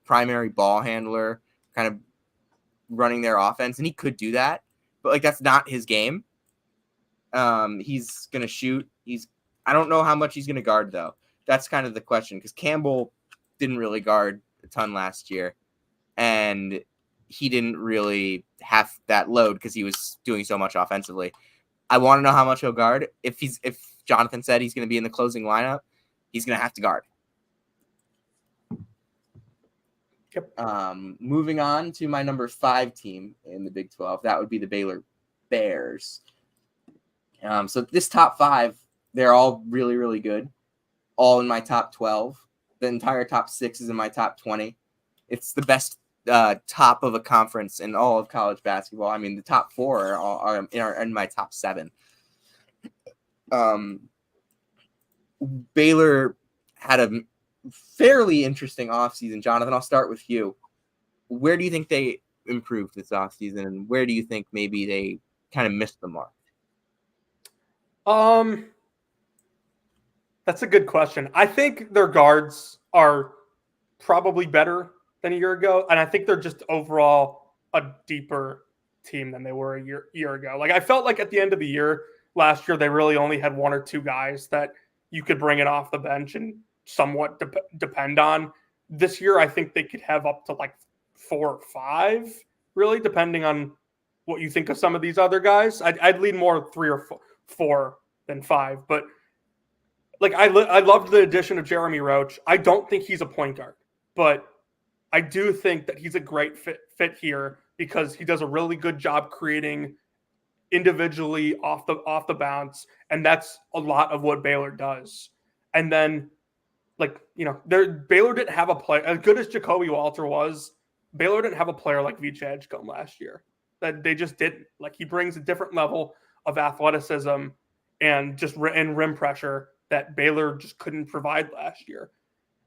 primary ball handler, kind of running their offense, and he could do that. but like that's not his game. He's gonna shoot. I don't know how much he's gonna guard though. That's kind of the question because Campbell didn't really guard a ton last year, and he didn't really have that load because he was doing so much offensively. I want to know how much he'll guard. If Jonathan said he's going to be in the closing lineup, he's going to have to guard. Yep. Moving on to my number 5 team in the Big 12, that would be the Baylor Bears. So this top 5, they're all really, really good. All in my top 12. The entire top 6 is in my top 20. It's the best top of a conference in all of college basketball. I mean, the top 4 are in my top 7. Baylor had a fairly interesting offseason. Jonathan, I'll start with you. Where do you think they improved this offseason, and where do you think maybe they kind of missed the mark? That's a good question. I think their guards are probably better than a year ago, and I think they're just overall a deeper team than they were a year ago. Like I felt like at the end of the year last year, they really only had 1 or 2 guys that you could bring it off the bench and somewhat depend on. This year, I think they could have up to like 4 or 5, really, depending on what you think of some of these other guys. I'd lean more 3 or 4 than 5, but like I loved the addition of Jeremy Roach. I don't think he's a point guard, but I do think that he's a great fit here because he does a really good job creating individually off the bounce, and that's a lot of what Baylor does. And then, like, you know, Baylor didn't have a player as good as Jacoby Walter was. Baylor didn't have a player like Vijay Edgecombe last year. That they just didn't. Like, he brings a different level of athleticism and just and rim pressure that Baylor just couldn't provide last year.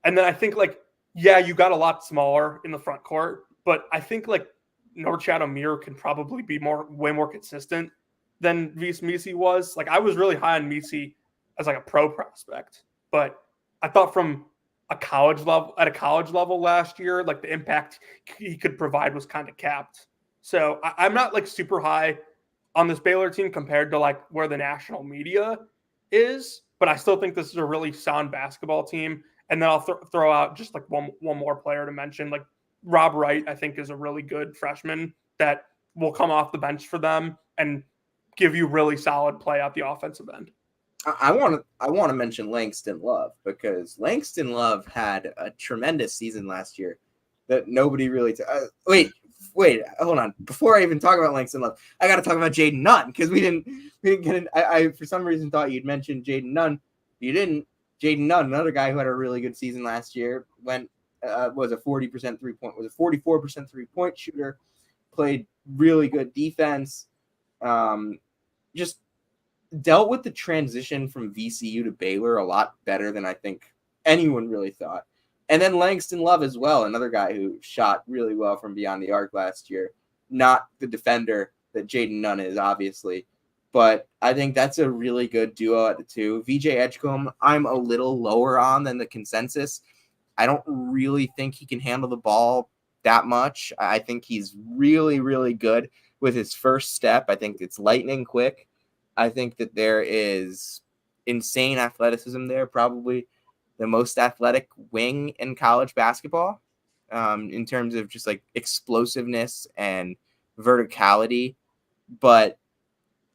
And then I think, like, yeah, you got a lot smaller in the front court, but I think like Norchad Amir can probably be way more consistent than Misi was. Like I was really high on Misi as like a pro prospect, but I thought from a college level last year, like the impact he could provide was kind of capped. So I'm not like super high on this Baylor team compared to like where the national media is, but I still think this is a really sound basketball team. And then I'll throw out just like one more player to mention. Like Rob Wright, I think, is a really good freshman that will come off the bench for them and give you really solid play out the offensive end. I want to mention Langston Love because Langston Love had a tremendous season last year that nobody really. Wait, hold on. Before I even talk about Langston Love, I got to talk about Jaden Nunn because we didn't get in. I for some reason thought you'd mention Jaden Nunn. You didn't. Jaden Nunn, another guy who had a really good season last year, was a 44% 3-point shooter, played really good defense, just dealt with the transition from VCU to Baylor a lot better than I think anyone really thought. And then Langston Love as well, another guy who shot really well from beyond the arc last year. Not the defender that Jaden Nunn is, obviously. But I think that's a really good duo at the 2. Vijay Edgecombe, I'm a little lower on than the consensus. I don't really think he can handle the ball that much. I think he's really, really good with his first step. I think it's lightning quick. I think that there is insane athleticism there, probably the most athletic wing in college basketball in terms of just like explosiveness and verticality. But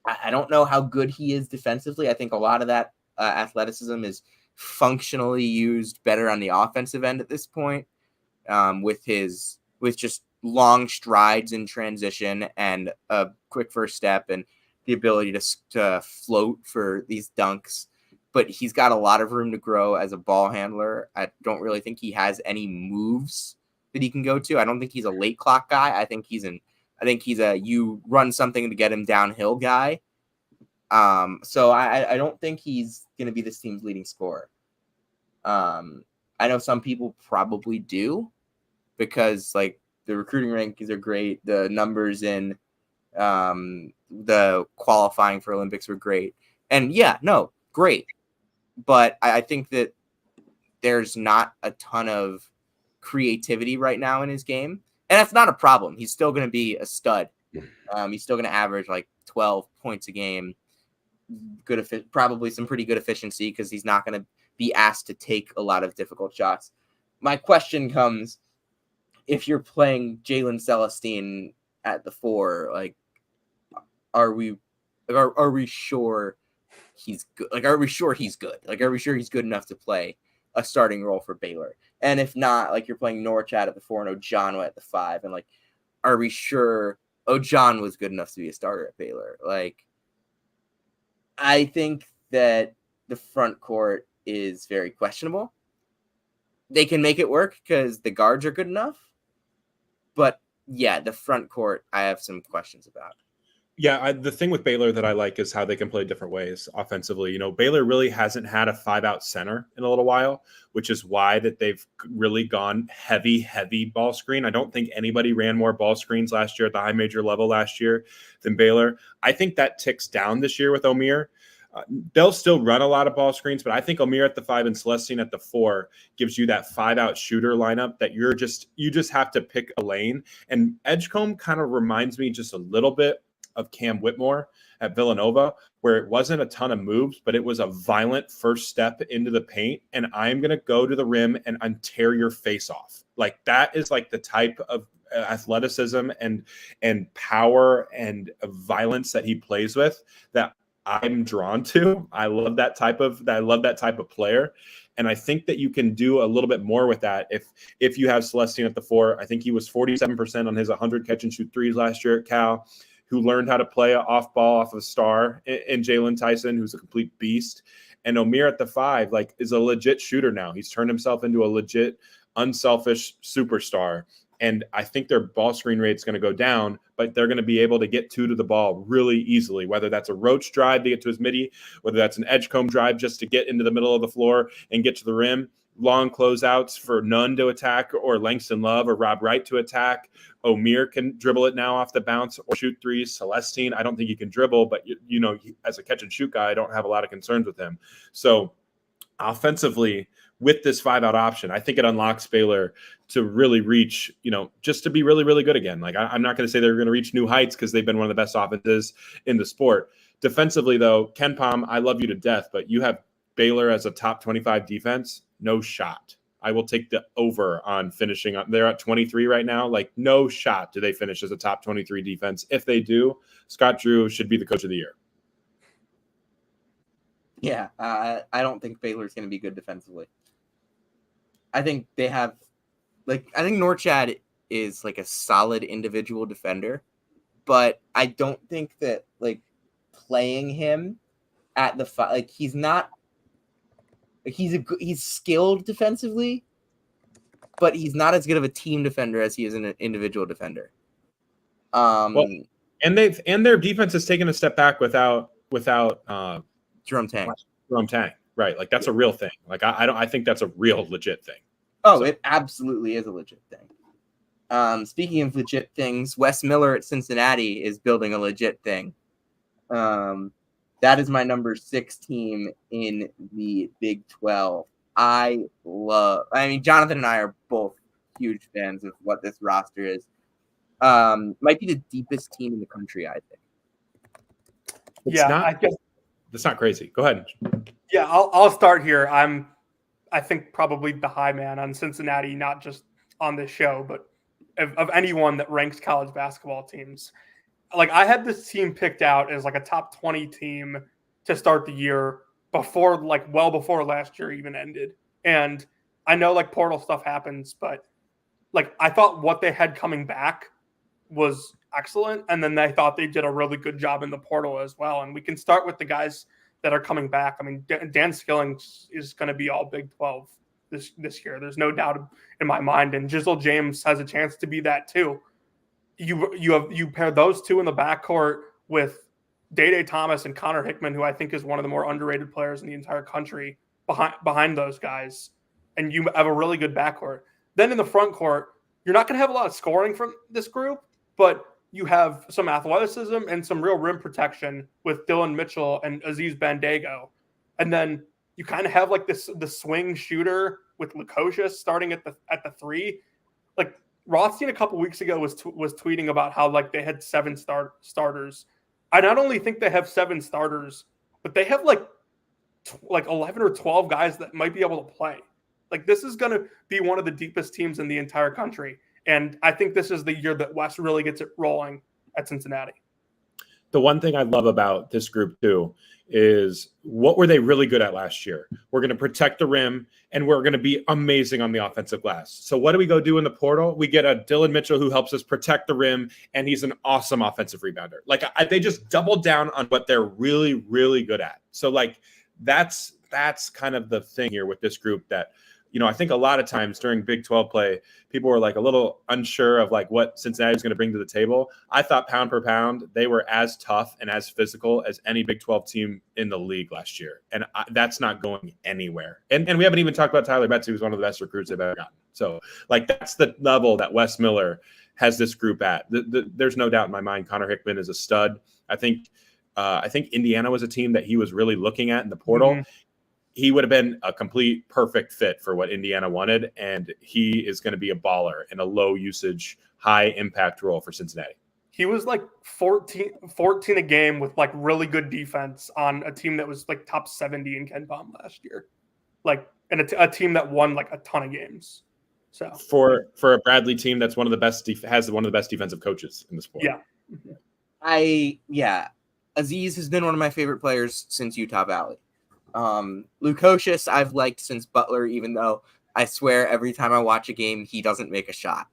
I don't know how good he is defensively. I think a lot of that athleticism is functionally used better on the offensive end at this point, with just long strides in transition and a quick first step and the ability to float for these dunks. But he's got a lot of room to grow as a ball handler. I don't really think he has any moves that he can go to. I don't think he's a late clock guy. I think he's a you run something to get him downhill guy. So I don't think he's going to be this team's leading scorer. I know some people probably do because like the recruiting rankings are great. The numbers in the qualifying for Olympics were great. And yeah, no, great. But I think that there's not a ton of creativity right now in his game. And that's not a problem. He's still going to be a stud He's still going to average like 12 points a game. Probably some pretty good efficiency because he's not going to be asked to take a lot of difficult shots. My question comes, if you're playing Jalen Celestine at the 4, like, are we sure he's good? Like, are we sure he's good? Like, are we sure he's good enough to play a starting role for Baylor? And if not, like, you're playing Norchad at the 4 and Ojano at the 5, and like, are we sure Ojan was good enough to be a starter at Baylor? Like, I think that the front court is very questionable. They can make it work because the guards are good enough. But yeah, the front court, I have some questions about. Yeah, the thing with Baylor that I like is how they can play different ways offensively. You know, Baylor really hasn't had a 5-out center in a little while, which is why that they've really gone heavy ball screen. I don't think anybody ran more ball screens last year at the high major level last year than Baylor. I think that ticks down this year with Omier. They'll still run a lot of ball screens, but I think Omier at the 5 and Celestine at the 4 gives you that 5-out shooter lineup that you just have to pick a lane. And Edgecombe kind of reminds me just a little bit of Cam Whitmore at Villanova, where it wasn't a ton of moves, but it was a violent first step into the paint. And I'm going to go to the rim and tear your face off. Like, that is like the type of athleticism and power and violence that he plays with that I'm drawn to. I love that type of player. And I think that you can do a little bit more with that if you have Celestine at the 4. I think he was 47% on his 100 catch and shoot threes last year at Cal, who learned how to play off ball off of a star in Jalen Tyson, who's a complete beast. And Omier at the 5, like, is a legit shooter now. He's turned himself into a legit, unselfish superstar. And I think their ball screen rate is going to go down, but they're going to be able to get to the ball really easily, whether that's a Roach drive to get to his midi, whether that's an Edgecombe drive just to get into the middle of the floor and get to the rim, long closeouts for Nunn to attack, or Langston Love or Rob Wright to attack. Omier can dribble it now off the bounce or shoot threes. Celestine, I don't think he can dribble, but you know, as a catch and shoot guy, I don't have a lot of concerns with him. So offensively, with this 5-out option, I think it unlocks Baylor to really reach, you know, just to be really, really good again. Like, I'm not going to say they're going to reach new heights because they've been one of the best offenses in the sport. Defensively, though, Ken Pom, I love you to death, but you have Baylor as a top 25 defense. No shot. I will take the over on finishing. They're at 23 right now. Like, no shot do they finish as a top 23 defense. If they do, Scott Drew should be the coach of the year. Yeah, I don't think Baylor's going to be good defensively. I think they have, like, I think Norchad is like a solid individual defender, but I don't think that, like, playing him at the like, he's not, like, he's skilled defensively, but he's not as good of a team defender as he is an individual defender. Well, and their defense has taken a step back without Jerome Tang. Right. Like, that's a real thing. Like, I think that's a real legit thing. Oh, so. It absolutely is a legit thing. Speaking of legit things, Wes Miller at Cincinnati is building a legit thing. That is my number 6 team in the Big 12. Jonathan and I are both huge fans of what this roster is. Might be the deepest team in the country, I think. I guess that's not crazy. Go ahead. Yeah, I'll start here. I think probably the high man on Cincinnati, not just on this show, but of anyone that ranks college basketball teams. Like, I had this team picked out as like a top 20 team to start the year before, like, well before last year even ended. And I know, like, portal stuff happens, but, like, I thought what they had coming back was excellent. And then they thought they did a really good job in the portal as well. And we can start with the guys that are coming back. I mean, Dan Skilling is going to be all Big 12 this year. There's no doubt in my mind. And Jizzle James has a chance to be that too. You pair those two in the backcourt with Day Thomas and Connor Hickman, who I think is one of the more underrated players in the entire country behind those guys. And you have a really good backcourt. Then in the front court, you're not going to have a lot of scoring from this group, but you have some athleticism and some real rim protection with Dylan Mitchell and Aziz Bandago. And then you kind of have like the swing shooter with Lukosius starting at the 3. Like, Rothstein a couple weeks ago was tweeting about how like they had 7 starters. I not only think they have 7 starters, but they have like 11 or 12 guys that might be able to play. Like this is going to be one of the deepest teams in the entire country. And I think this is the year that West really gets it rolling at Cincinnati. The one thing I love about this group too is what were they really good at last year? We're going to protect the rim and we're going to be amazing on the offensive glass. So what do we go do in the portal? We get a Dylan Mitchell who helps us protect the rim, and he's an awesome offensive rebounder. Like they just doubled down on what they're really, really good at. So like that's kind of the thing here with this group that, I think a lot of times during Big 12 play, people were like a little unsure of like what Cincinnati is going to bring to the table. I thought pound per pound, they were as tough and as physical as any Big 12 team in the league last year. And that's not going anywhere. And we haven't even talked about Tyler Betsy, who's one of the best recruits they've ever gotten. So like that's the level that Wes Miller has this group at. There's no doubt in my mind Connor Hickman is a stud. I think Indiana was a team that he was really looking at in the portal. Mm-hmm. He would have been a complete perfect fit for what Indiana wanted, and he is going to be a baller in a low usage, high impact role for Cincinnati. He was like 14 a game with like really good defense on a team that was like top 70 in KenPom last year, like and a team that won like a ton of games. So for a Bradley team that's one of the best has one of the best defensive coaches in the sport. Yeah. Aziz has been one of my favorite players since Utah Valley. Lukosius I've liked since Butler, even though I swear every time I watch a game he doesn't make a shot.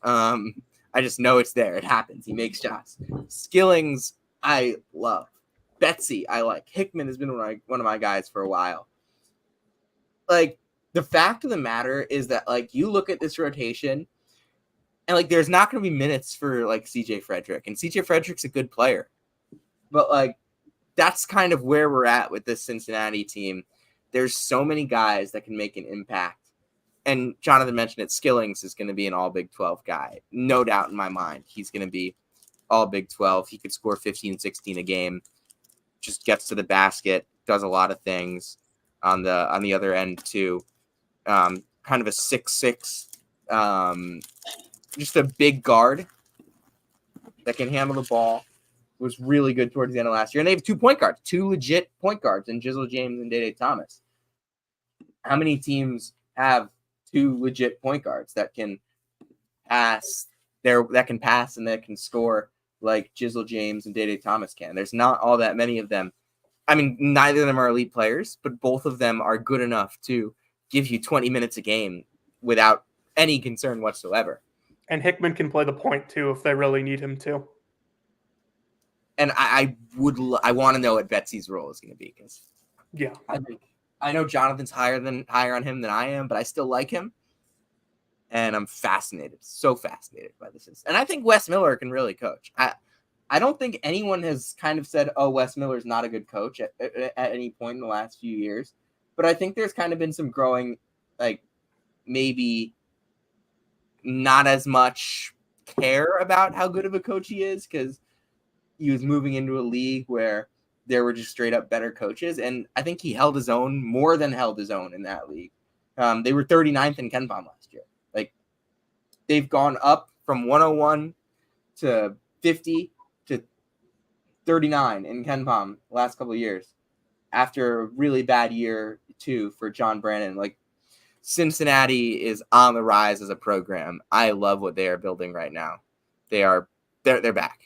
I just know it's there. It happens. He makes shots. Skillings I love. Betsy I like. Hickman has been one of my guys for a while. Like the fact of the matter is that like you look at this rotation and like there's not going to be minutes for like CJ Frederick, and CJ Frederick's a good player, but like that's kind of where we're at with this Cincinnati team. There's so many guys that can make an impact. And Jonathan mentioned it, Skillings is going to be an all Big 12 guy. No doubt in my mind. He's going to be all Big 12. He could score 15, 16 a game, just gets to the basket, does a lot of things on the other end too. Kind of a 6'6", just a big guard that can handle the ball. Was really good towards the end of last year. And they have 2 point guards, 2 legit point guards in Jizzle James and Dede Thomas. How many teams have 2 legit point guards that can pass and that can score like Jizzle James and Dede Thomas can? There's not all that many of them. I mean, neither of them are elite players, but both of them are good enough to give you 20 minutes a game without any concern whatsoever. And Hickman can play the point too if they really need him to. And I want to know what Betsy's role is going to be, because I know Jonathan's higher on him than I am, but I still like him, and I'm so fascinated by this. And I think Wes Miller can really coach. I don't think anyone has kind of said, "Oh, Wes Miller's not a good coach" at any point in the last few years, but I think there's kind of been some growing, like maybe not as much care about how good of a coach he is, because he was moving into a league where there were just straight up better coaches. And I think he held his own, more than held his own in that league. They were 39th in KenPom last year. Like they've gone up from 101 to 50 to 39 in KenPom the last couple of years after a really bad year too for John Brannon. Like Cincinnati is on the rise as a program. I love what they are building right now. They're back.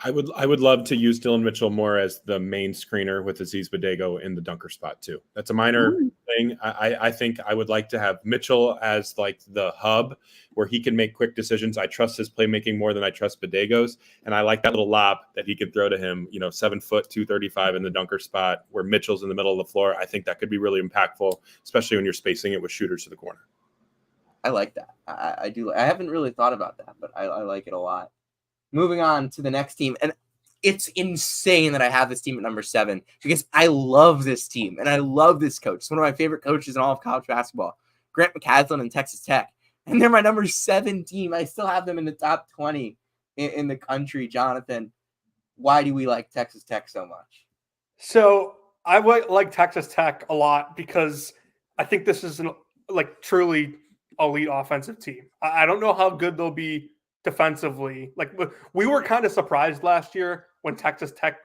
I would love to use Dylan Mitchell more as the main screener with Aziz Badego in the dunker spot too. That's a minor thing. I think I would like to have Mitchell as like the hub where he can make quick decisions. I trust his playmaking more than I trust Badego's, and I like that little lob that he can throw to him. 7 foot 235 in the dunker spot where Mitchell's in the middle of the floor. I think that could be really impactful, especially when you're spacing it with shooters to the corner. I like that. I do. I haven't really thought about that, but I like it a lot. Moving on to the next team, and it's insane that I have this team at number 7 because I love this team and I love this coach. It's one of my favorite coaches in all of college basketball, Grant McCasland and Texas Tech, and they're my number 7 team. I still have them in the top 20 in the country. Jonathan, why do we like Texas Tech so much? So I like Texas Tech a lot because I think this is truly elite offensive team. I don't know how good they'll be defensively. Like, we were kind of surprised last year when Texas Tech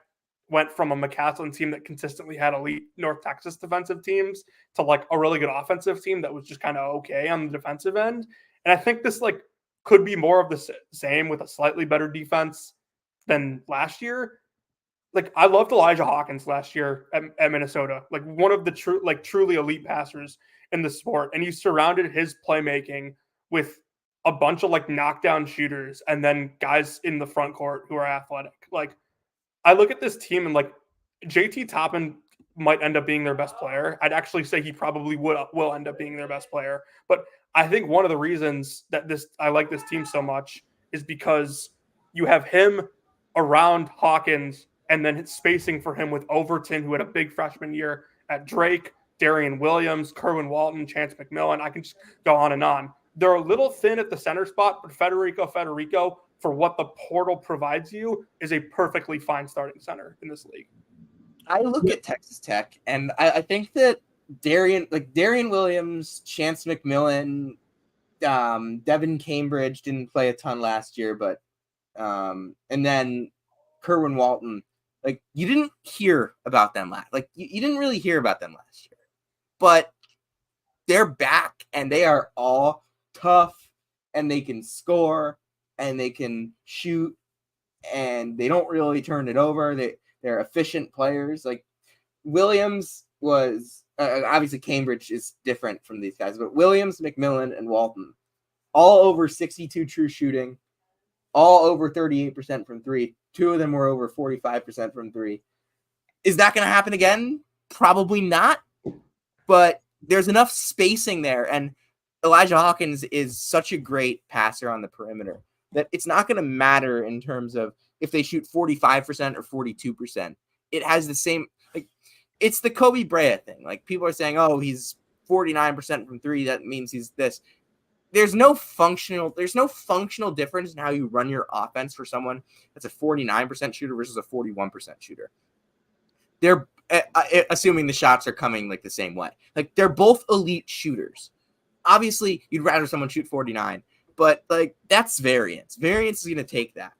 went from a McCaslin team that consistently had elite North Texas defensive teams to like a really good offensive team that was just kind of okay on the defensive end. And I think this like could be more of the same with a slightly better defense than last year. Like, I loved Elijah Hawkins last year at Minnesota, like one of the truly elite passers in the sport. And you surrounded his playmaking with a bunch of like knockdown shooters and then guys in the front court who are athletic. Like, I look at this team and like JT Toppin might end up being their best player. I'd actually say he probably will end up being their best player. But I think one of the reasons that I like this team so much is because you have him around Hawkins and then spacing for him with Overton, who had a big freshman year at Drake, Darian Williams, Kerwin Walton, Chance McMillan. I can just go on and on. They're a little thin at the center spot, but Federico, for what the portal provides you, is a perfectly fine starting center in this league. I look at Texas Tech, and I think that Darian Williams, Chance McMillan, Devin Cambridge didn't play a ton last year, but and then Kerwin Walton, like you didn't hear about them you didn't really hear about them last year, but they're back and they are all tough and they can score and they can shoot and they don't really turn it over. They're efficient players. Like Williams was obviously Cambridge is different from these guys, but Williams, McMillan, and Walton all over 62 true shooting, all over 38% from three. Two of them were over 45% from three. Is that going to happen again? Probably not, but there's enough spacing there. And Elijah Hawkins is such a great passer on the perimeter that it's not going to matter in terms of if they shoot 45% or 42%. It has the same, like, it's the Kobe Bryant thing. Like, people are saying, oh, he's 49% from three. That means he's this. There's no functional difference in how you run your offense for someone that's a 49% shooter versus a 41% shooter. They're assuming the shots are coming like the same way. Like, they're both elite shooters. Obviously, you'd rather someone shoot 49, but like that's variance. Variance is going to take that.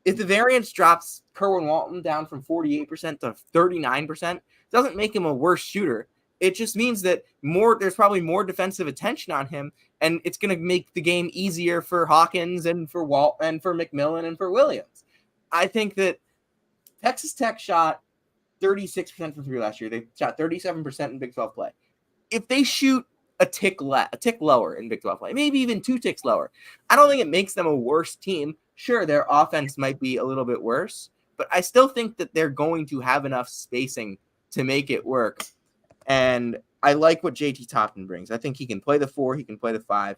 If the variance drops Kerwin Walton down from 48% to 39%, doesn't make him a worse shooter. It just means that there's probably more defensive attention on him, and it's going to make the game easier for Hawkins and for Walt and for McMillan and for Williams. I think that Texas Tech shot 36% from three last year. They shot 37% in Big 12 play. If they shoot a tick lower in Big 12 play, maybe even 2 ticks lower, I don't think it makes them a worse team. Sure, their offense might be a little bit worse, but I still think that they're going to have enough spacing to make it work. And I like what JT Toppin brings. I think he can play the 4, he can play the 5.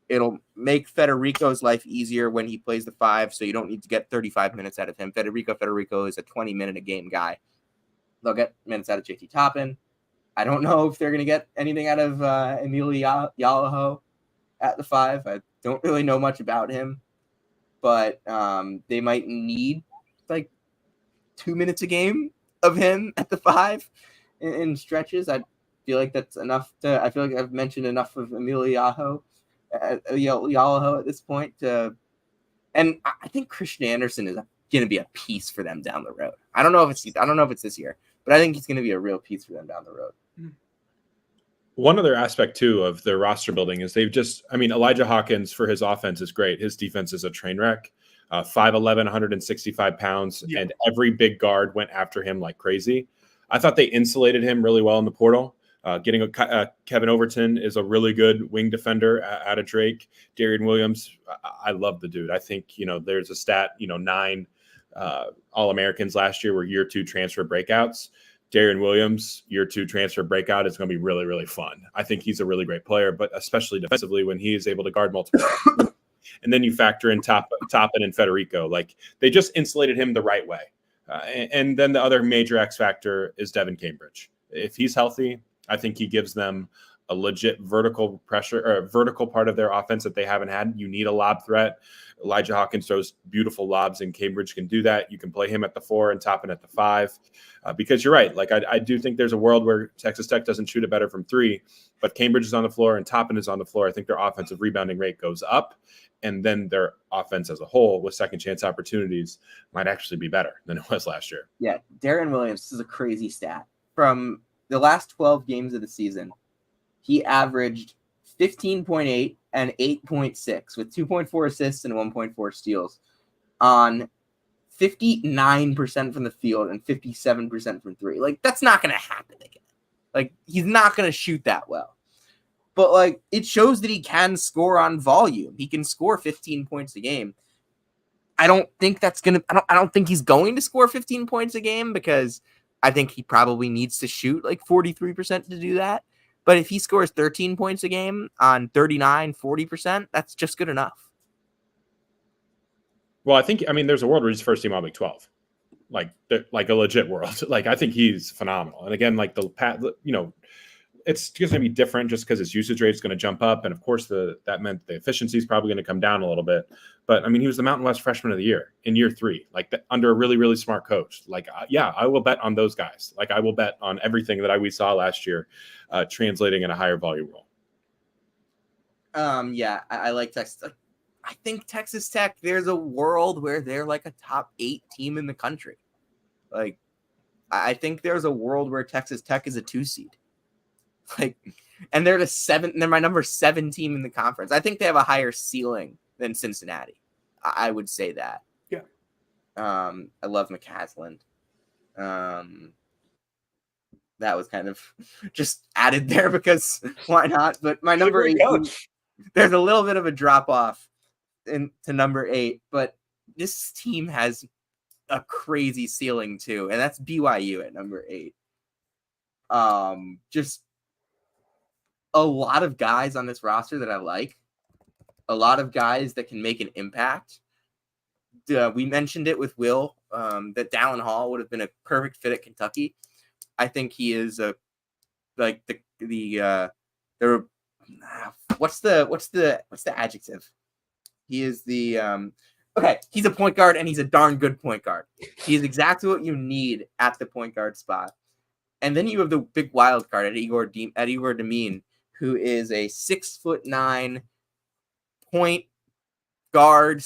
It'll make Federico's life easier when he plays the 5, so you don't need to get 35 minutes out of him. Federico is a 20-minute-a-game guy. They'll get minutes out of JT Toppin. I don't know if they're going to get anything out of Emilio Yalaho at the 5. I don't really know much about him, but they might need like 2 minutes a game of him at the 5 in stretches. I feel like that's enough I feel like I've mentioned enough of Emilio Yalaho at this point. And I think Christian Anderson is going to be a piece for them down the road. I don't know if it's this year, but I think he's going to be a real piece for them down the road. One other aspect, too, of their roster building is Elijah Hawkins, for his offense, is great. His defense is a train wreck. 5'11", 165 pounds, and every big guard went after him like crazy. I thought they insulated him really well in the portal. Getting Kevin Overton is a really good wing defender out of Drake. Darian Williams, I love the dude. I think, there's a stat, 9 All-Americans last year were year 2 transfer breakouts. Darian Williams, year 2 transfer breakout, is going to be really, really fun. I think he's a really great player, but especially defensively when he is able to guard multiple. And then you factor in Toppin and Federico. Like, they just insulated him the right way. And then the other major X factor is Devin Cambridge. If he's healthy, I think he gives them a legit vertical pressure or vertical part of their offense that they haven't had. You need a lob threat. Elijah Hawkins throws beautiful lobs, and Cambridge can do that. You can play him at the 4 and Toppin at the 5, because you're right. Like I do think there's a world where Texas Tech doesn't shoot it better from 3, but Cambridge is on the floor and Toppin is on the floor. I think their offensive rebounding rate goes up, and then their offense as a whole with second chance opportunities might actually be better than it was last year. Yeah, Darren Williams, this is a crazy stat. From the last 12 games of the season, he averaged 15.8 and 8.6 with 2.4 assists and 1.4 steals on 59% from the field and 57% from 3. Like, that's not going to happen again. Like, he's not going to shoot that well. But, like, it shows that he can score on volume. He can score 15 points a game. I don't think that's going to – I don't think he's going to score 15 points a game, because I think he probably needs to shoot like 43% to do that. But if he scores 13 points a game on 39, 40%, that's just good enough. Well, I mean, there's a world where he's first team all Big 12, like a legit world. Like, I think he's phenomenal. And again, like it's going to be different just because his usage rate is going to jump up. And of course, that meant the efficiency is probably going to come down a little bit. But I mean, he was the Mountain West Freshman of the Year in year 3, like under a really, really smart coach. Like, yeah, I will bet on those guys. Like, I will bet on everything that we saw last year translating in a higher volume role. Yeah, I like Texas. I think Texas Tech, there's a world where they're like a top 8 team in the country. Like, I think there's a world where Texas Tech is a 2 seed. Like, and they're they're my number 7 team in the conference. I think they have a higher ceiling than Cincinnati. I would say that. Yeah. I love McCasland. That was kind of just added there because why not? But my number 8, there's a little bit of a drop off to number 8, but this team has a crazy ceiling too, and that's BYU at number 8. Just a lot of guys on this roster that I like, a lot of guys that can make an impact. We mentioned it with Will, that Dallin Hall would have been a perfect fit at Kentucky. I think he is what's the adjective? He is he's a point guard, and he's a darn good point guard. He is exactly what you need at the point guard spot. And then you have the big wild card at Igor Demine, who is a 6'9" point guard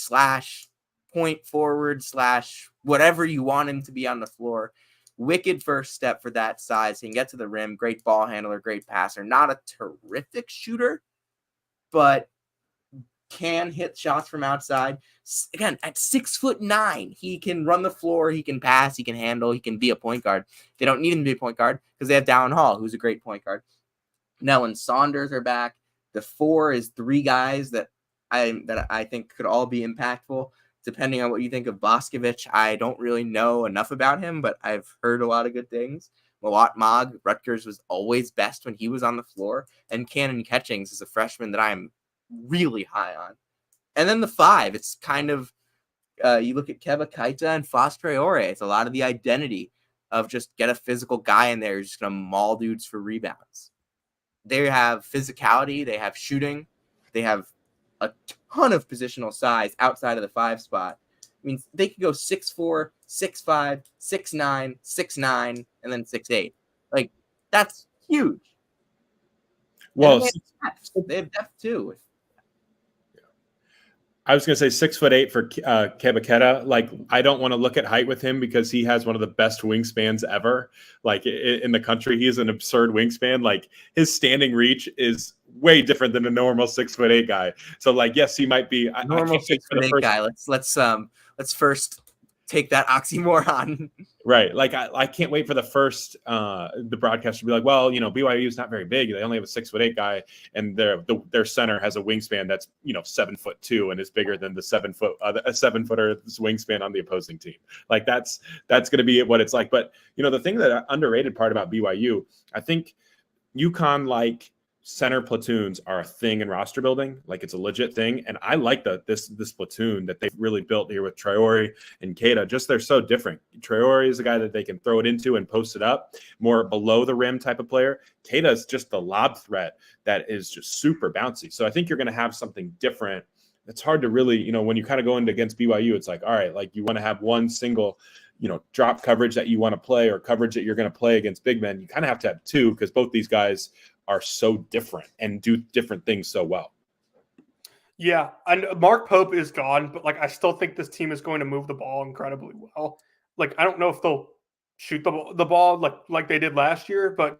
/ point forward / whatever you want him to be on the floor. Wicked first step for that size. He can get to the rim. Great ball handler. Great passer. Not a terrific shooter, but can hit shots from outside. Again, at 6'9", he can run the floor. He can pass. He can handle. He can be a point guard. They don't need him to be a point guard because they have Dallin Hall, who's a great point guard. Nell and Saunders are back. The 4 is 3 guys that I think could all be impactful. Depending on what you think of Boscovich, I don't really know enough about him, but I've heard a lot of good things. Mawot Mogg, Rutgers was always best when he was on the floor, and Cannon Catchings is a freshman that I'm really high on. And then the 5, it's kind of you look at Keba Kaita and Fostre-Ore. It's a lot of the identity of just get a physical guy in there who's just going to maul dudes for rebounds. They have physicality. They have shooting. They have a ton of positional size outside of the 5 spot. I mean, they could go 6'4", 6'5", 6'9", 6'9", and then 6'8". Like, that's huge. Well, they have depth too. I was going to say 6'8" for Kebaketa. Like, I don't want to look at height with him because he has one of the best wingspans ever. Like, in the country, he is an absurd wingspan. Like, his standing reach is way different than a normal 6'8" guy. So, like, yes, he might be a normal 6'8" guy. Let's first take that oxymoron. Right. Like, I can't wait for the broadcaster to be like, well, BYU is not very big. They only have a 6'8" guy, and their center has a wingspan that's 7'2" and is bigger than the 7-footer's wingspan on the opposing team. Like, that's going to be what it's like. But the thing that underrated part about BYU, I think UConn, like, center platoons are a thing in roster building. Like, it's a legit thing. And I like this platoon that they've really built here with Traore and Keita. Just, they're so different. Traore is a guy that they can throw it into and post it up, more below the rim type of player. Keita is just the lob threat that is just super bouncy. So I think you're going to have something different. It's hard to really, when you kind of go into against BYU, it's like, all right, like, you want to have one single, drop coverage that you want to play, or coverage that you're going to play against big men. You kind of have to have two, because both these guys are so different and do different things so well. Yeah, and Mark Pope is gone, but like, I still think this team is going to move the ball incredibly well. Like, I don't know if they'll shoot the ball like they did last year, but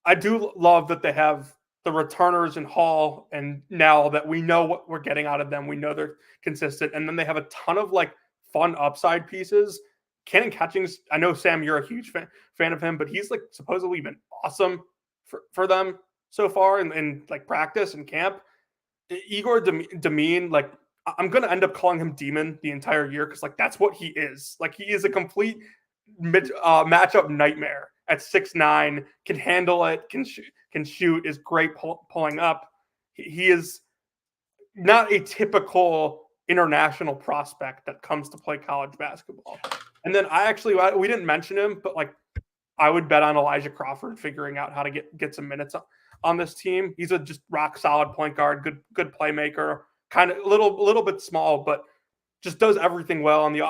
I do love that they have the returners in Hall, and now that we know what we're getting out of them, we know they're consistent, and then they have a ton of like fun upside pieces. Cannon Catchings, I know, Sam, you're a huge fan of him, but he's like supposedly been awesome for them so far in like practice and camp. Igor Demine, like, I'm going to end up calling him Demon the entire year, because like, that's what he is. Like, he is a complete matchup nightmare at 6'9", can handle it, can shoot, is great pulling up. He is not a typical international prospect that comes to play college basketball. And then we didn't mention him, but like, I would bet on Elijah Crawford figuring out how to get some minutes on this team. He's a just rock solid point guard, good playmaker, kind of a little bit small, but just does everything well on the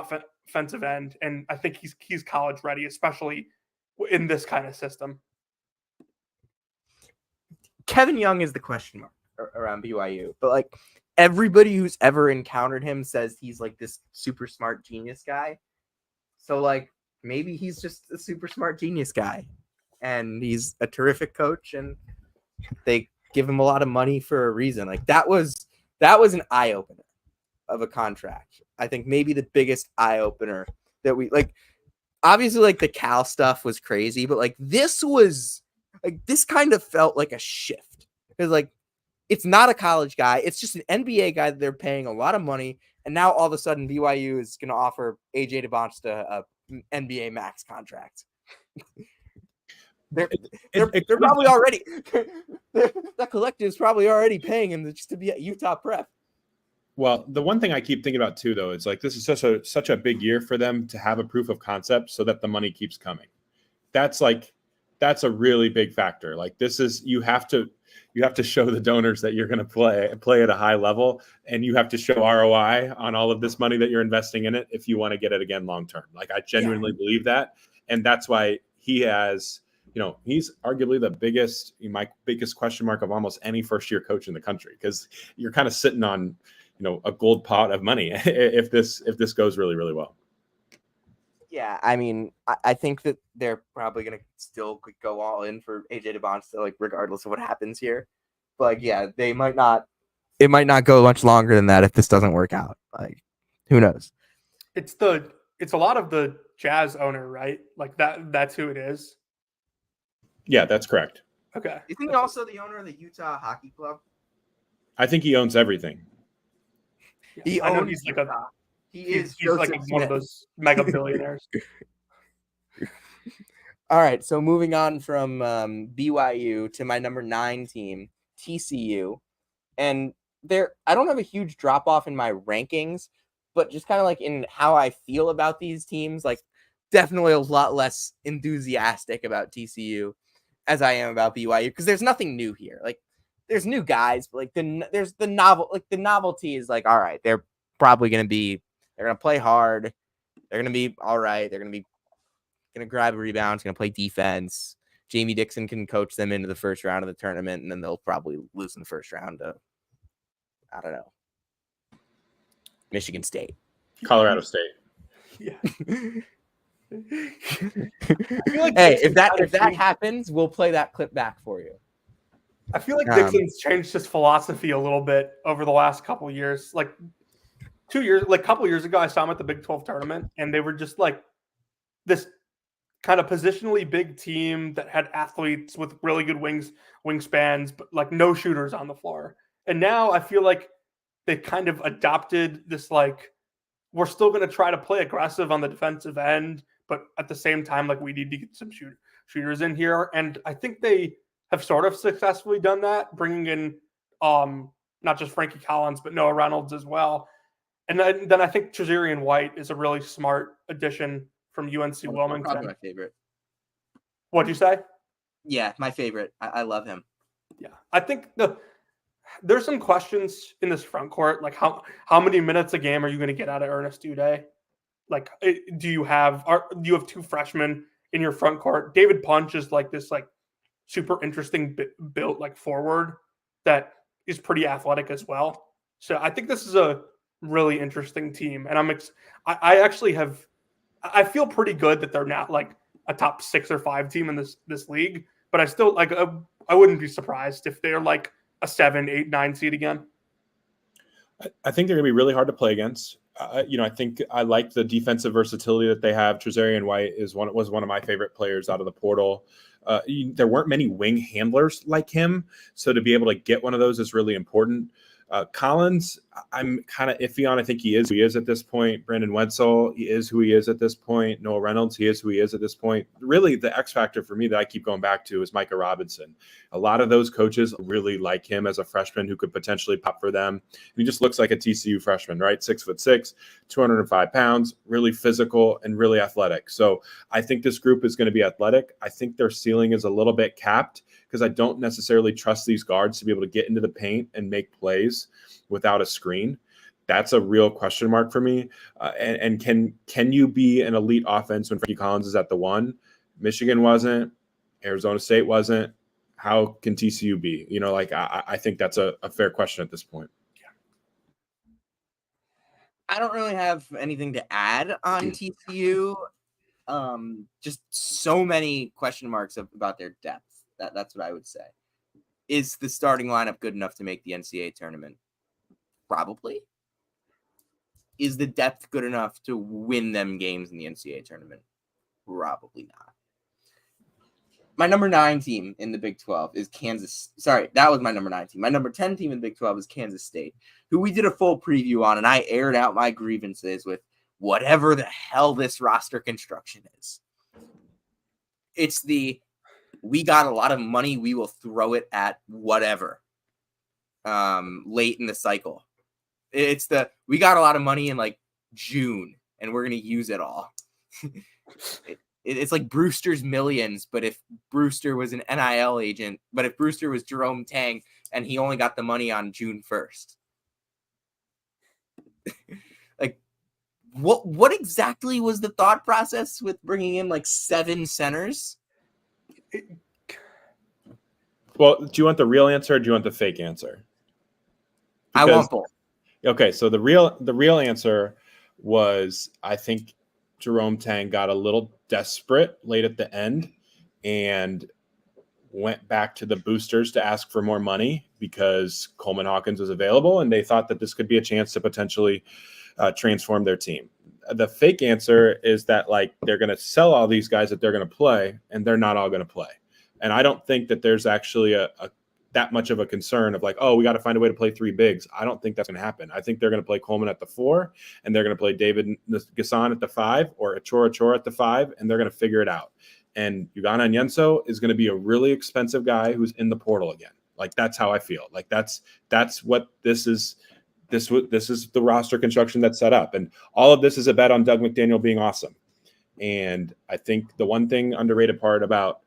offensive end. And I think he's college ready, especially in this kind of system. Kevin Young is the question mark around BYU, but like, everybody who's ever encountered him says he's like this super smart genius guy. So like, maybe he's just a super smart genius guy, and he's a terrific coach, and they give him a lot of money for a reason. Like, that was an eye opener of a contract. I think maybe the biggest eye opener that we like. Obviously, like, the Cal stuff was crazy, but like, this kind of felt like a shift, because like, it's not a college guy. It's just an NBA guy that they're paying a lot of money. And now all of a sudden BYU is going to offer AJ DeBonsta a NBA max contract. They're probably already that collective is probably already paying him just to be at Utah Prep. Well, the one thing I keep thinking about too, though, is like, this is such a big year for them to have a proof of concept so that the money keeps coming. That's a really big factor. Like, you have to show the donors that you're going to play at a high level, and you have to show ROI on all of this money that you're investing in it if you want to get it again long term. Like, I genuinely believe that, and that's why he has, he's arguably my biggest question mark of almost any first year coach in the country, because you're kind of sitting on, a gold pot of money if this goes really, really well. Yeah, I mean, I think that they're probably going to still go all in for AJ DeBonsta, like, regardless of what happens here. But like, yeah, it might not go much longer than that if this doesn't work out. Like, who knows? It's a lot of the Jazz owner, right? Like, that's who it is. Yeah, that's correct. Okay. Isn't he also the owner of the Utah Hockey Club? I think he owns everything. He I know owns he's like Utah. he's like one of those mega billionaires. All right, so moving on from BYU to my number 9 team, TCU. And I don't have a huge drop off in my rankings, but just kind of like in how I feel about these teams, like, definitely a lot less enthusiastic about TCU as I am about BYU, because there's nothing new here. Like, there's new guys, but like, there's the novelty is like, all right, they're probably going to play hard. They're going to be all right. They're going to grab rebounds, going to play defense. Jamie Dixon can coach them into the first round of the tournament, and then they'll probably lose in the first round to, I don't know, Michigan State. Colorado State. Yeah. Like, hey, if that happens, we'll play that clip back for you. I feel like Dixon's changed his philosophy a little bit over the last couple of years. Like, 2 years, like a couple of years ago, I saw him at the Big 12 tournament, and they were just like this kind of positionally big team that had athletes with really good wingspans, but like no shooters on the floor. And now I feel like they kind of adopted this, like, we're still going to try to play aggressive on the defensive end, but at the same time, like, we need to get some shooters in here. And I think they have sort of successfully done that, bringing in not just Frankie Collins, but Noah Reynolds as well. And then I think Trotter White is a really smart addition from UNC Wilmington. Probably my favorite. What'd you say? Yeah, my favorite. I love him. Yeah, I think there's some questions in this front court, like how many minutes a game are you going to get out of Ernest Uday? Like, do you have two freshmen in your front court? David Punch is like this like super interesting built like forward that is pretty athletic as well. So I think this is a really interesting team, and I feel pretty good that they're not like a top 6 or 5 team in this league, but I still like I wouldn't be surprised if they're like a 7, 8, 9 seed again. I think they're going to be really hard to play against. I think I like the defensive versatility that they have. Trotter White was one of my favorite players out of the portal. There weren't many wing handlers like him, so to be able to get one of those is really important. Collins, I'm kind of iffy on. I think he is who he is at this point. Brandon Wetzel, he is who he is at this point. Noah Reynolds, he is who he is at this point. Really, the X factor for me that I keep going back to is Micah Robinson. A lot of those coaches really like him as a freshman who could potentially pop for them. He just looks like a TCU freshman, right? 6'6", 205 pounds, really physical and really athletic. So I think this group is going to be athletic. I think their ceiling is a little bit capped, because I don't necessarily trust these guards to be able to get into the paint and make plays without a screen. That's a real question mark for me. And can you be an elite offense when Frankie Collins is at the 1? Michigan wasn't. Arizona State wasn't. How can TCU be? I think that's a fair question at this point. I don't really have anything to add on TCU. Just so many question marks about their depth. That's what I would say. Is the starting lineup good enough to make the NCAA tournament? Probably. Is the depth good enough to win them games in the NCAA tournament? Probably not. My number 9 team in the Big 12 is Kansas. Sorry, that was my number 9 team. My number 10 team in the Big 12 is Kansas State, who we did a full preview on, and I aired out my grievances with whatever the hell this roster construction is. It's we got a lot of money, we will throw it at whatever late in the cycle. It's we got a lot of money in like June and we're going to use it all. It's like Brewster's Millions, but if Brewster was an NIL agent, but if Brewster was Jerome Tang and he only got the money on June 1st. Like, what exactly was the thought process with bringing in like 7 centers? Well, do you want the real answer or do you want the fake answer? I want both. Okay, so the real answer was, I think Jerome Tang got a little desperate late at the end and went back to the boosters to ask for more money because Coleman Hawkins was available, and they thought that this could be a chance to potentially transform their team. The fake answer is that like they're going to sell all these guys that they're going to play, and they're not all going to play. And I don't think that there's actually that much of a concern of like, oh, we got to find a way to play 3 bigs. I don't think that's going to happen. I think they're going to play Coleman at the 4, and they're going to play David Gasson at the 5 or Achor at the 5, and they're going to figure it out. And Ugana Nyenso is going to be a really expensive guy who's in the portal again. Like, that's how I feel. Like, that's what this is. This is the roster construction that's set up. And all of this is a bet on Doug McDaniel being awesome. And I think the one thing underrated part about,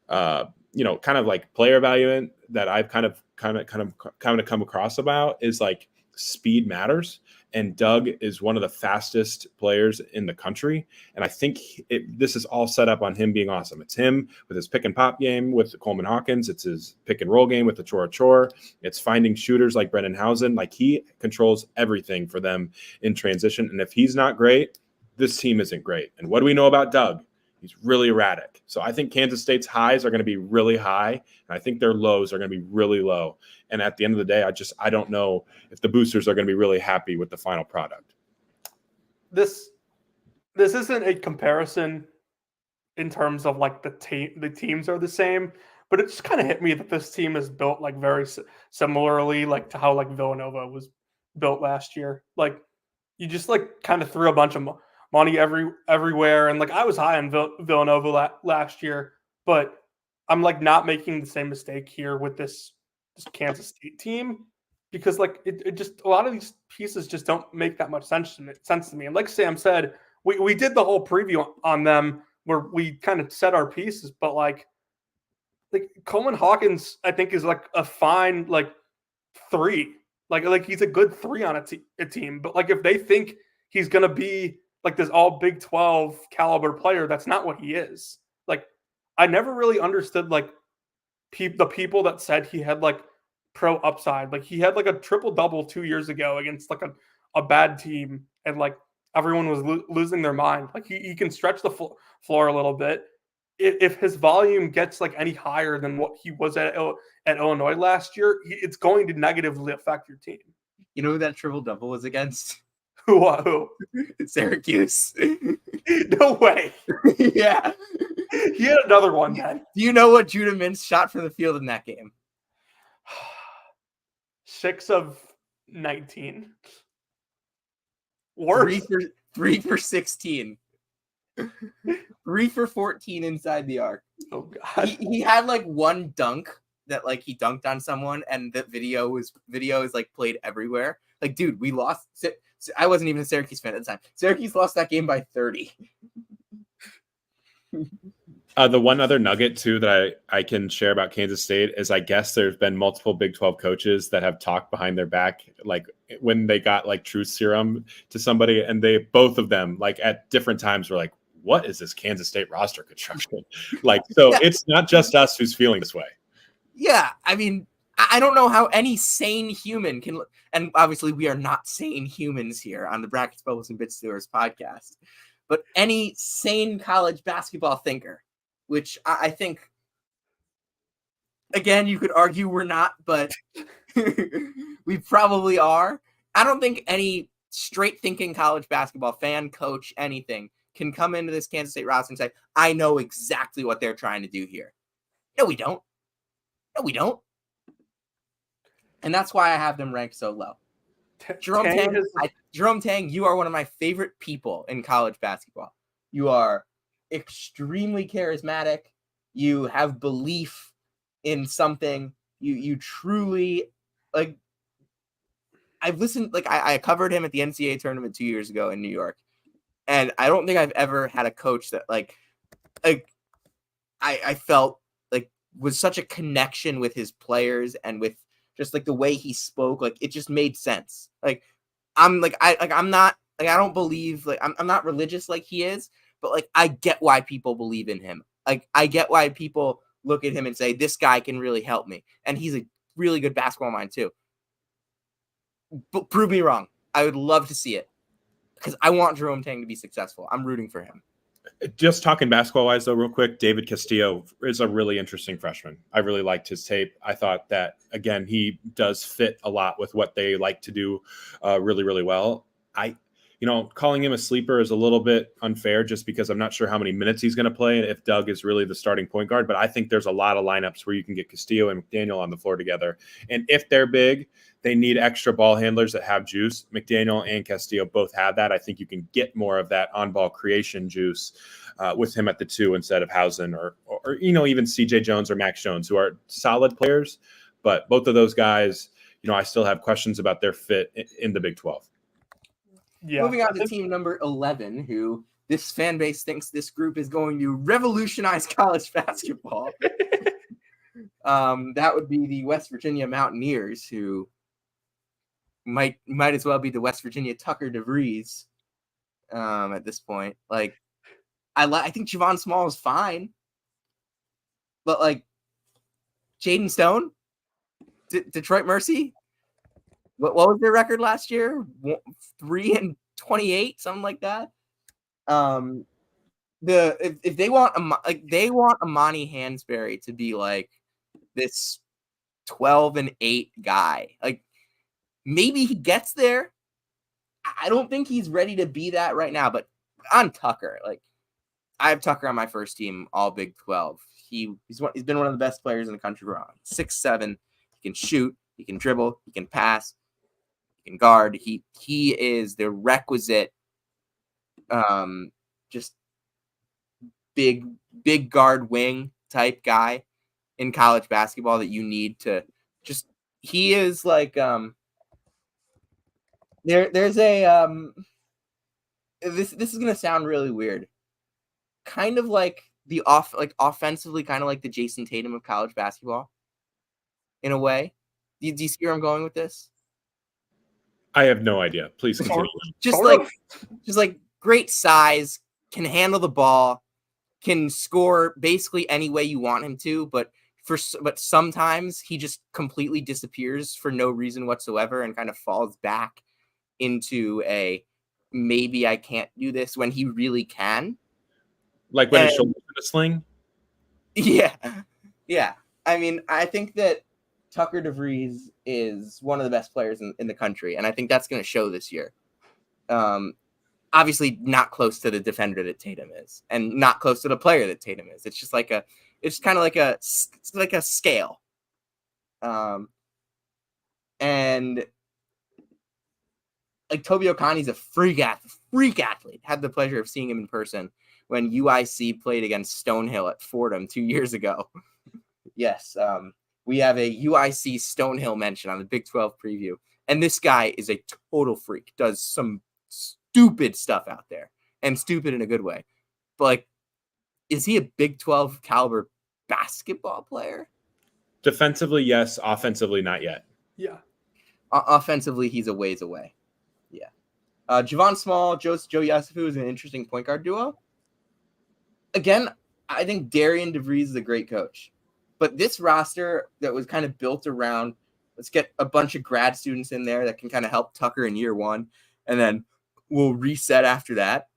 kind of like player evaluation that I've kind of come across about is like speed matters. And Doug is one of the fastest players in the country. And I think this is all set up on him being awesome. It's him with his pick and pop game with Coleman Hawkins. It's his pick and roll game with the Achor. It's finding shooters like Brendan Housen. Like, he controls everything for them in transition. And if he's not great, this team isn't great. And what do we know about Doug? He's really erratic. So I think Kansas State's highs are going to be really high, and I think their lows are going to be really low. And at the end of the day, I don't know if the boosters are going to be really happy with the final product. This isn't a comparison in terms of like the teams are the same, but it just kind of hit me that this team is built like very similarly like to how like Villanova was built last year. Like, you just like kind of threw a bunch of money everywhere, and like I was high on Villanova last year, but I'm like not making the same mistake here with this Kansas State team because like it just a lot of these pieces just don't make that much sense to me. And like Sam said, we did the whole preview on them where we kind of set our pieces, but like Coleman Hawkins, I think is like a fine like 3. Like he's a good 3 on a team. But like if they think he's gonna be like this all Big 12 caliber player, that's not what he is. Like I never really understood like the people that said he had like pro upside. Like he had like a triple double 2 years ago against like a bad team, and like everyone was losing their mind. Like he can stretch the floor a little bit. If his volume gets like any higher than what he was at Illinois last year, it's going to negatively affect your team. You know who that triple double was against? Who? Syracuse. No way. Yeah. He had another one then. Do you know what Judah Mintz shot from the field in that game? 6 of 19. Worse. 3 for 16. 3 for 14 inside the arc. Oh God. He had like one dunk that like he dunked on someone, and the video is like played everywhere. Like, dude, we lost. I wasn't even a Syracuse fan at the time. Syracuse lost that game by 30. The one other nugget too that I can share about Kansas State is I guess there's been multiple Big 12 coaches that have talked behind their back, like when they got like truth serum to somebody, and they both of them like at different times were like, what is this Kansas State roster construction? Like, so yeah. It's not just us who's feeling this way. Yeah, I mean, I don't know how any sane human can, and obviously we are not sane humans here on the Brackets, Bubbles, and Bit Stewards podcast, but any sane college basketball thinker, which I think, again, you could argue we're not, but we probably are. I don't think any straight thinking college basketball fan, coach, anything can come into this Kansas State roster and say, I know exactly what they're trying to do here. No, we don't. No, we don't. And that's why I have them ranked so low. Jerome Tang, you are one of my favorite people in college basketball. You are extremely charismatic. You have belief in something. You truly, like, I've listened, like, I covered him at the NCAA tournament 2 years ago in New York. And I don't think I've ever had a coach that, like I felt like was such a connection with his players and with just like the way he spoke. Like, it just made sense. Like, I'm not, like, I don't believe, like, I'm not religious like he is, but like, I get why people believe in him. Like, I get why people look at him and say, this guy can really help me. And he's a really good basketball mind too. But prove me wrong. I would love to see it, because I want Jerome Tang to be successful. I'm rooting for him. Just talking basketball-wise, though, real quick, David Castillo is a really interesting freshman. I really liked his tape. I thought that, again, he does fit a lot with what they like to do really, really well. Calling him a sleeper is a little bit unfair just because I'm not sure how many minutes he's going to play if Doug is really the starting point guard. But I think there's a lot of lineups where you can get Castillo and McDaniel on the floor together. And if they're big, they need extra ball handlers that have juice. McDaniel and Castillo both have that. I think you can get more of that on-ball creation juice with him at the 2 instead of Hausen or even CJ Jones or Max Jones, who are solid players. But both of those guys, I still have questions about their fit in the Big 12. Yeah. Moving on to team number 11, who this fan base thinks this group is going to revolutionize college basketball. That would be the West Virginia Mountaineers, who might as well be the West Virginia Tucker DeVries at this point. Like, I think Javon Small is fine, but like Jaden Stone, Detroit Mercy. What was their record last year? 3-28, something like that. If they want Amani Hansberry to be like this 12-8 guy, like maybe he gets there. I don't think he's ready to be that right now. But on Tucker, like, I have Tucker on my first team, all Big 12. He's been one of the best players in the country. 6'7", he can shoot, he can dribble, he can pass. He can guard. He is the requisite, just big guard wing type guy. in college basketball that you need to just. He is like there's a this is gonna sound really weird, kind of like offensively, kind of like the Jason Tatum of college basketball, in a way. Do you see where I'm going with this? I have no idea. Please continue. Just like great size, can handle the ball, can score basically any way you want him to, but sometimes he just completely disappears for no reason whatsoever and kind of falls back into a maybe I can't do this when he really can. Like when his shoulder's in a sling? Yeah. Yeah. I mean, I think that Tucker DeVries is one of the best players in the country, and I think that's going to show this year. Obviously not close to the defender that Tatum is, and not close to the player that Tatum is. It's just like it's kind of like a scale. And like Toby Okani's a freak athlete. Had the pleasure of seeing him in person when UIC played against Stonehill at Fordham 2 years ago. Yes. We have a UIC Stonehill mention on the Big 12 preview. And this guy is a total freak, does some stupid stuff out there, and stupid in a good way. But like, is he a Big 12 caliber basketball player? Defensively, yes. Offensively, not yet. Yeah. Offensively, he's a ways away. Yeah. Javon Small, Joe Yesufu is an interesting point guard duo. Again, I think Darian DeVries is a great coach. But this roster that was kind of built around, let's get a bunch of grad students in there that can kind of help Tucker in year one, and then we'll reset after that.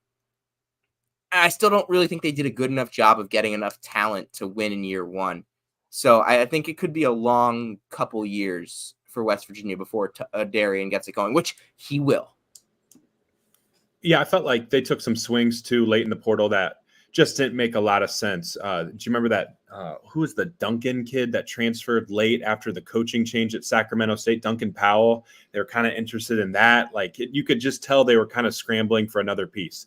I still don't really think they did a good enough job of getting enough talent to win in year one. So I think it could be a long couple years for West Virginia before Darian gets it going, which he will. Yeah, I felt like they took some swings too late in the portal that just didn't make a lot of sense. Do you remember that? Who was the Duncan kid that transferred late after the coaching change at Sacramento State? Duncan Powell. They were kind of interested in that. Like you could just tell they were kind of scrambling for another piece.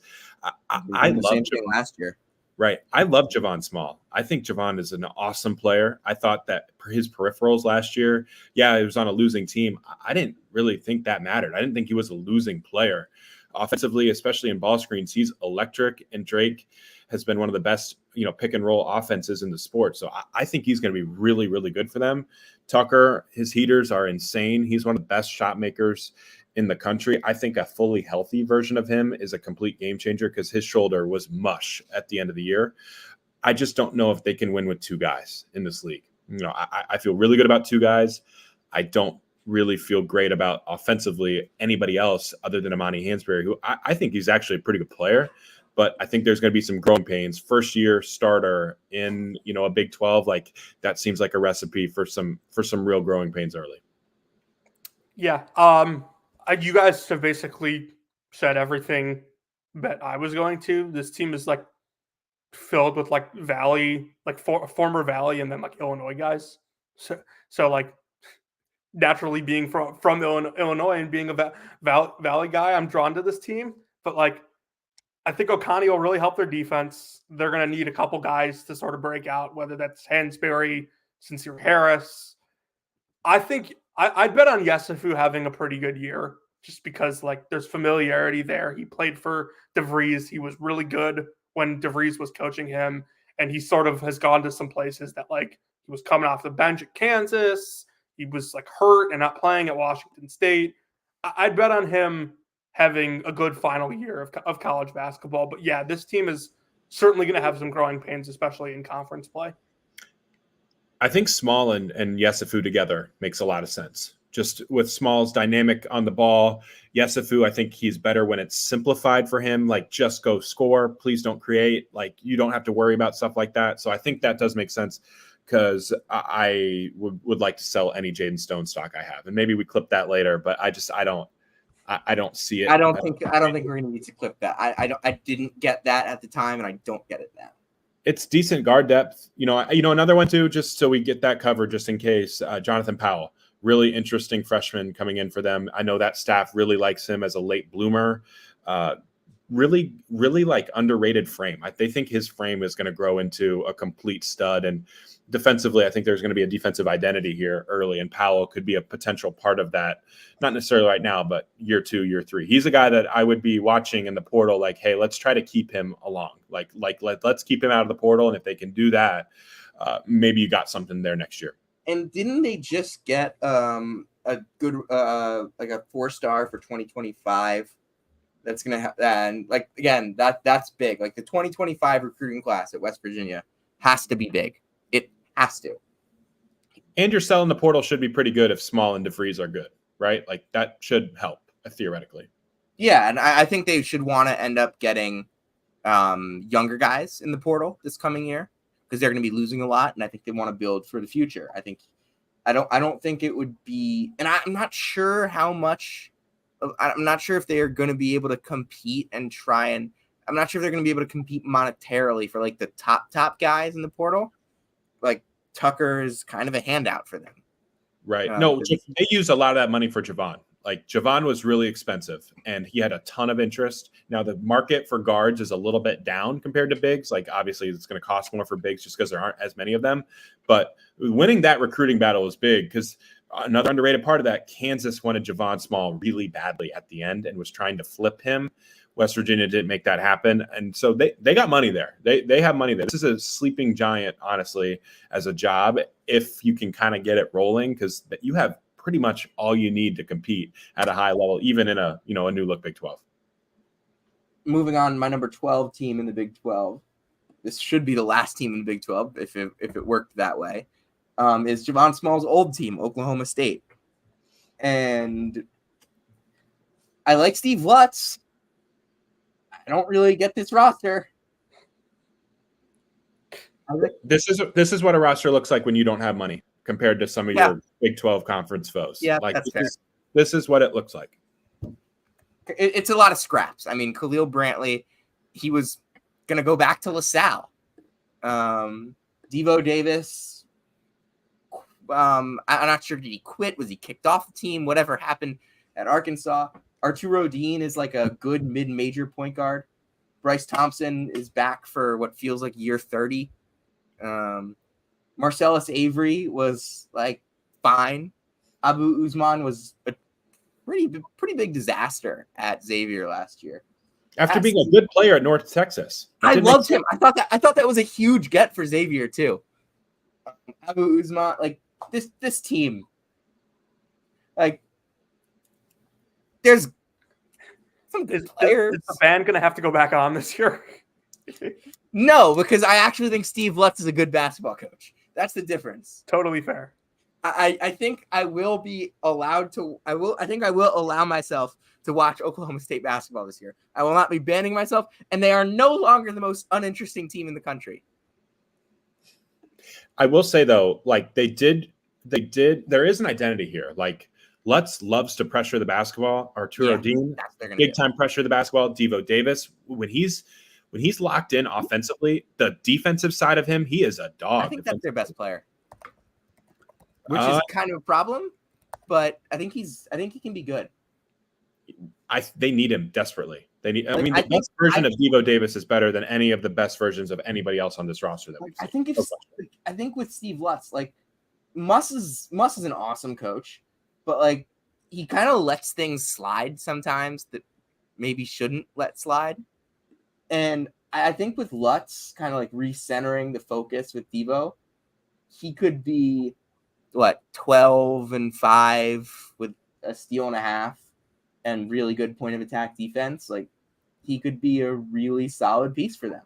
I love Javon last year. Right. I love Javon Small. I think Javon is an awesome player. I thought that his peripherals last year, yeah, he was on a losing team. I didn't really think that mattered. I didn't think he was a losing player. Offensively, especially in ball screens, he's electric, and Drake has been one of the best, pick and roll offenses in the sport. So I think he's going to be really, really good for them. Tucker, his heaters are insane. He's one of the best shot makers in the country. I think a fully healthy version of him is a complete game changer because his shoulder was mush at the end of the year. I just don't know if they can win with two guys in this league. I feel really good about two guys. I don't really feel great about offensively anybody else other than Amani Hansberry, who I think he's actually a pretty good player, but I think there's going to be some growing pains. First year starter in, a Big 12, like that seems like a recipe for some real growing pains early. Yeah. You guys have basically said everything that I was going to. This team is like filled with like Valley, like former Valley, and then like Illinois guys. So like naturally being from Illinois and being a Valley guy, I'm drawn to this team. But like, I think Okani will really help their defense. They're going to need a couple guys to sort of break out, whether that's Hansberry, Sincere Harris. I think I'd bet on Yesufu having a pretty good year just because like there's familiarity there. He played for DeVries. He was really good when DeVries was coaching him. And he sort of has gone to some places that like he was coming off the bench at Kansas. He was like hurt and not playing at Washington State. I'd bet on him having a good final year of college basketball. But yeah, this team is certainly going to have some growing pains, especially in conference play. I think Small and Yesufu together makes a lot of sense. Just with Small's dynamic on the ball, Yesufu, I think he's better when it's simplified for him. Like just go score, please don't create. Like you don't have to worry about stuff like that. So I think that does make sense because I would like to sell any Jaden Stone stock I have, and maybe we clip that later. But I don't see it. I don't think we're going to need to clip that. I didn't get that at the time, and I don't get it now. It's decent guard depth. Another one too, just so we get that covered, just in case. Jonathan Powell, really interesting freshman coming in for them. I know that staff really likes him as a late bloomer. Really, really like underrated frame. They think his frame is going to grow into a complete stud. And defensively, I think there's going to be a defensive identity here early, and Powell could be a potential part of that. Not necessarily right now, but year 2, year 3. He's a guy that I would be watching in the portal. Like, hey, let's try to keep him along. Let's keep him out of the portal, and if they can do that, maybe you got something there next year. And didn't they just get a good like a 4-star for 2025? That's gonna have, and like again, that's big. Like the 2025 recruiting class at West Virginia has to be big. It has to. And your sell in the portal should be pretty good if Small and DeVries are good, right? Like that should help theoretically. Yeah, and I think they should want to end up getting younger guys in the portal this coming year because they're going to be losing a lot, and I think they want to build for the future. I don't think it would be, and I'm not sure how much. I'm not sure if they are going to be able to compete and try and. I'm not sure if they're going to be able to compete monetarily for like the top guys in the portal. Like Tucker is kind of a handout for them. Right. No, they use a lot of that money for Javon. Like Javon was really expensive and he had a ton of interest. Now the market for guards is a little bit down compared to bigs. Like obviously it's going to cost more for bigs just because there aren't as many of them. But winning that recruiting battle was big because another underrated part of that, Kansas wanted Javon Small really badly at the end and was trying to flip him. West Virginia didn't make that happen. And so they got money there. They have money there. This is a sleeping giant, honestly, as a job, if you can kind of get it rolling, because you have pretty much all you need to compete at a high level, even in a new look Big 12. Moving on, my number 12 team in the Big 12. This should be the last team in the Big 12 if it worked that way. Is Javon Small's old team, Oklahoma State. And I like Steve Lutz. I don't really get this roster. This is what a roster looks like when you don't have money compared to some of your Big 12 conference foes. Yeah, like that's fair. This is what it looks like. It's a lot of scraps. I mean, Khalil Brantley, he was going to go back to LaSalle. Devo Davis, I'm not sure, did he quit? Was he kicked off the team? Whatever happened at Arkansas. Arturo Dean is like a good mid-major point guard. Bryce Thompson is back for what feels like year 30. Marcellus Avery was like fine. Abu Usman was a pretty big disaster at Xavier last year. After being a good player at North Texas. I loved him. I thought that was a huge get for Xavier too. Abu Usman, like this team, like there's some good players. Is the band going to have to go back on this year? No, because I actually think Steve Lutz is a good basketball coach. That's the difference. Totally fair. I think I will be allowed to. I think I will allow myself to watch Oklahoma State basketball this year. I will not be banning myself, and they are no longer the most uninteresting team in the country. I will say though, like they did. There is an identity here. Like Lutz loves to pressure the basketball. Arturo Dean, big time pressure the basketball. Devo Davis, when he's locked in offensively, the defensive side of him, he is a dog. I think that's their best player, which is kind of a problem. But I think he can be good. They need him desperately. The best version of Devo Davis is better than any of the best versions of anybody else on this roster that we've seen. I think with Steve Lutz, like Muss is an awesome coach, but like he kind of lets things slide sometimes that maybe shouldn't let slide. And I think with Lutz kind of like recentering the focus with Devo, he could be 12-5 with a steal and a half and really good point of attack defense. Like he could be a really solid piece for them.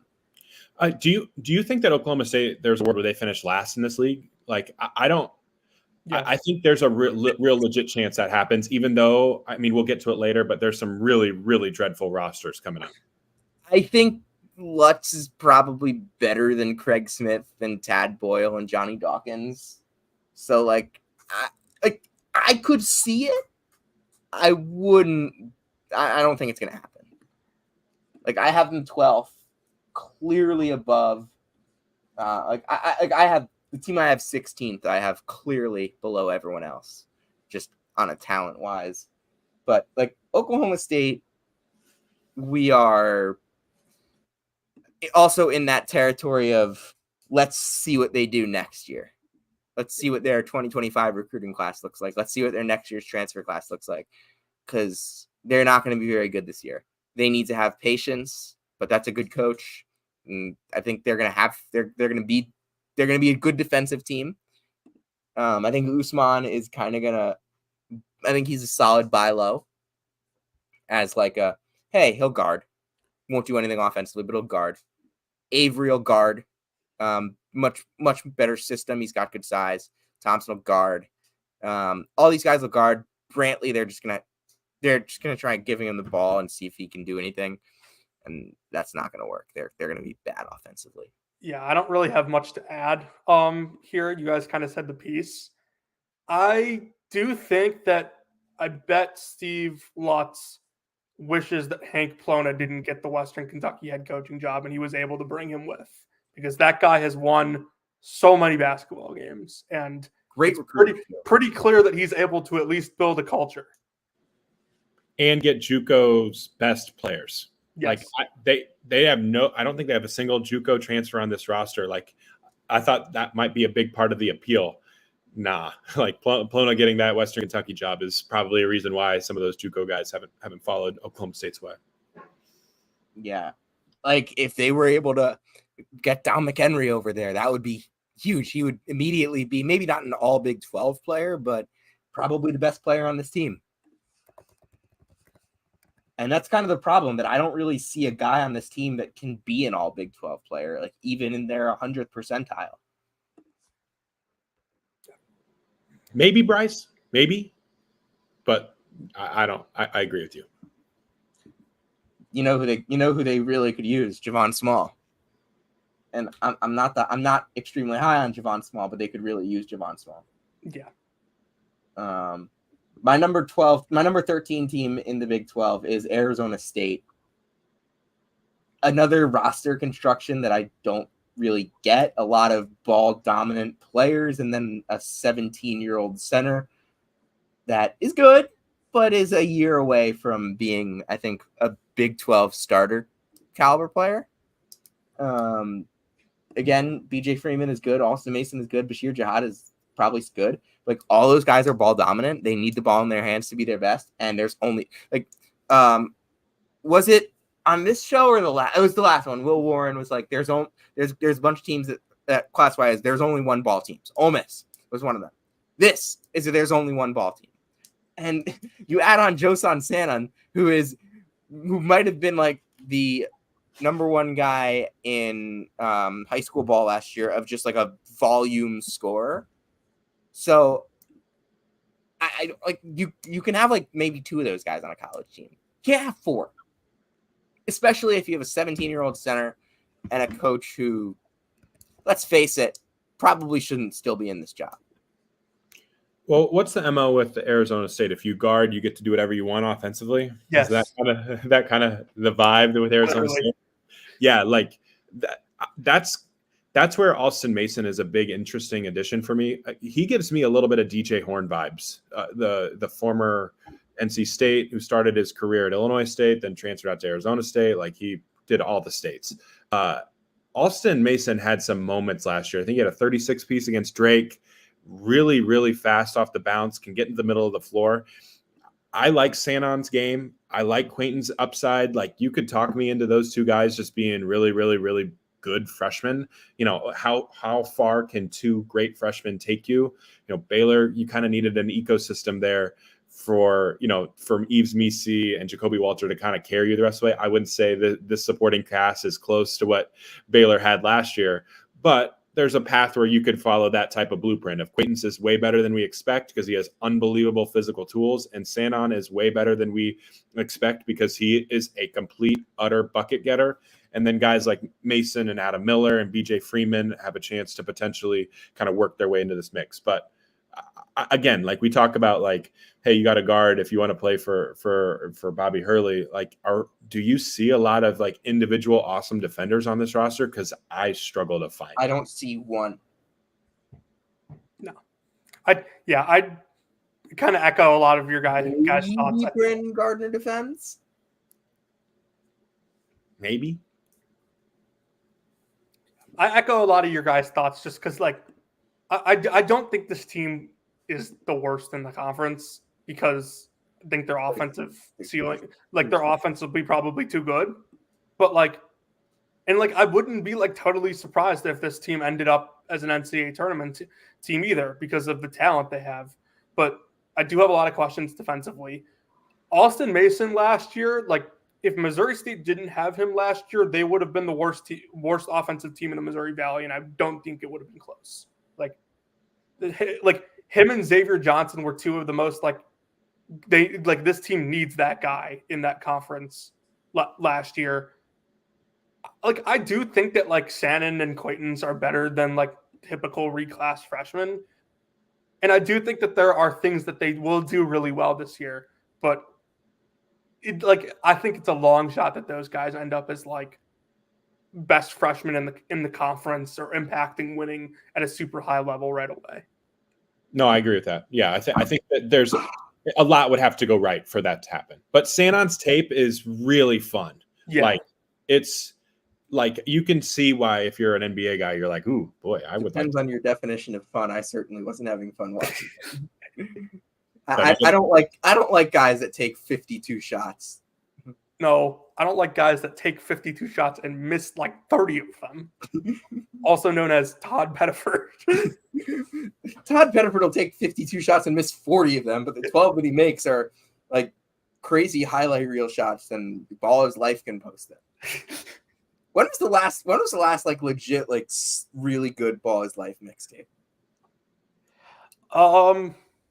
Do you think that Oklahoma State, there's a world where they finish last in this league? Like I don't. Yeah. I think there's a real legit chance that happens, even though, I mean, we'll get to it later, but there's some really, really dreadful rosters coming up. I think Lutz is probably better than Craig Smith and Tad Boyle and Johnny Dawkins. So, like I could see it. I wouldn't. I don't think it's going to happen. Like, I have them 12th, clearly above. I have the team I have 16th. I have clearly below everyone else, just on a talent wise. But like Oklahoma State, we are also in that territory of let's see what they do next year. Let's see what their 2025 recruiting class looks like. Let's see what their next year's transfer class looks like, because they're not going to be very good this year. They need to have patience, but that's a good coach. And I think they're going to be a good defensive team. I think Usman is kind of going to, I think he's a solid buy low as like hey, he'll guard. Won't do anything offensively, but he'll guard. Avery will guard. Much better system. He's got good size. Thompson will guard. All these guys will guard. Brantley, they're just gonna try giving him the ball and see if he can do anything, and that's not gonna work. They're gonna be bad offensively. Yeah, I don't really have much to add. Here you guys kind of said the piece. I do think that I bet Steve Lutz wishes that Hank Plona didn't get the Western Kentucky head coaching job and he was able to bring him with, because that guy has won so many basketball games, and Great it's pretty clear that he's able to at least build a culture and get JUCO's best players. Yes. Like they have I don't think they have a single JUCO transfer on this roster. Like I thought that might be a big part of the appeal. Nah, like Plona getting that Western Kentucky job is probably a reason why some of those JUCO guys haven't followed Oklahoma State's way. Yeah, like if they were able to get Don McHenry over there, that would be huge. He would immediately be maybe not an all Big 12 player, but probably the best player on this team. And that's kind of the problem, that I don't really see a guy on this team that can be an all Big 12 player, like even in their 100th percentile. Maybe Bryce, maybe, but I don't. I agree with you. You know who they really could use? Javon Small. And I'm not extremely high on Javon Small, but they could really use Javon Small. Yeah. My number 13 team in the Big 12 is Arizona State. Another roster construction that I don't really get. A lot of ball dominant players and then a 17-year-old center that is good, but is a year away from being, I think, a Big 12 starter caliber player. Again, BJ Freeman is good. Austin Mason is good. Bashir Jihad is probably good. Like all those guys are ball dominant. They need the ball in their hands to be their best. And there's only was it on this show or the last? It was the last one. Will Warren was like, there's a bunch of teams that classify as there's only one ball teams. Ole Miss was one of them. This is that there's only one ball team. And you add on Josan Sanon, who might have been like the number one guy in high school ball last year of just like a volume scorer. So I like you can have like maybe two of those guys on a college team. You can't have four, especially if you have a 17-year-old center and a coach who, let's face it, probably shouldn't still be in this job. Well, what's the MO with the Arizona State? If you guard, you get to do whatever you want offensively. Yes. Is that kind of the vibe with Arizona State? Yeah, like that's where Austin Mason is a big, interesting addition for me. He gives me a little bit of DJ Horn vibes. The former NC State who started his career at Illinois State, then transferred out to Arizona State. Like he did all the states. Austin Mason had some moments last year. I think he had a 36 piece against Drake. Really, really fast off the bounce, can get into the middle of the floor. I like Sanon's game. I like Quainton's upside. Like you could talk me into those two guys just being really, really, really good freshmen. You know, how far can two great freshmen take you? You know, Baylor, you kind of needed an ecosystem there for, you know, from Yves Misi and Jacoby Walter to kind of carry you the rest of the way. I wouldn't say that this supporting cast is close to what Baylor had last year, but there's a path where you could follow that type of blueprint. If Quainton's is way better than we expect because he has unbelievable physical tools, and Sanon is way better than we expect because he is a complete, utter bucket getter. And then guys like Mason and Adam Miller and BJ Freeman have a chance to potentially kind of work their way into this mix. But again, like we talk about, like, hey, you got to guard if you want to play for Bobby Hurley. Like, do you see a lot of like individual awesome defenders on this roster? Because I struggle to find. I don't see one. No, I kind of echo a lot of your guys' thoughts. Brandon Gardner defense, maybe. I echo a lot of your guys' thoughts just because, like, I don't think this team is the worst in the conference because I think their offensive ceiling, like, their offense will be probably too good. But, like, and, like, I wouldn't be, like, totally surprised if this team ended up as an NCAA tournament team either because of the talent they have. But I do have a lot of questions defensively. Austin Mason last year, like, if Missouri State didn't have him last year, they would have been the worst offensive team in the Missouri Valley, and I don't think it would have been close. Like him and Xavier Johnson were two of the most, like, this team needs that guy in that conference last year. Like, I do think that, like, Shannon and Quaitons are better than, like, typical reclass freshmen. And I do think that there are things that they will do really well this year, but I think it's a long shot that those guys end up as, like, best freshmen in the conference or impacting winning at a super high level right away. No, I agree with that. Yeah, I think that there's a lot would have to go right for that to happen. But Sanon's tape is really fun. Yeah. Like, it's like you can see why if you're an NBA guy, you're like, ooh, boy, I would. Depends on your definition of fun. I certainly wasn't having fun watching. I I don't like guys that take 52 shots. No, I don't like guys that take 52 shots and miss like 30 of them. Also known as Todd Pettiford. Todd Pettiford will take 52 shots and miss 40 of them, but the 12 that he makes are like crazy highlight reel shots, and Baller's Life can post them. When was the last like legit, like, really good Baller's Life mixtape?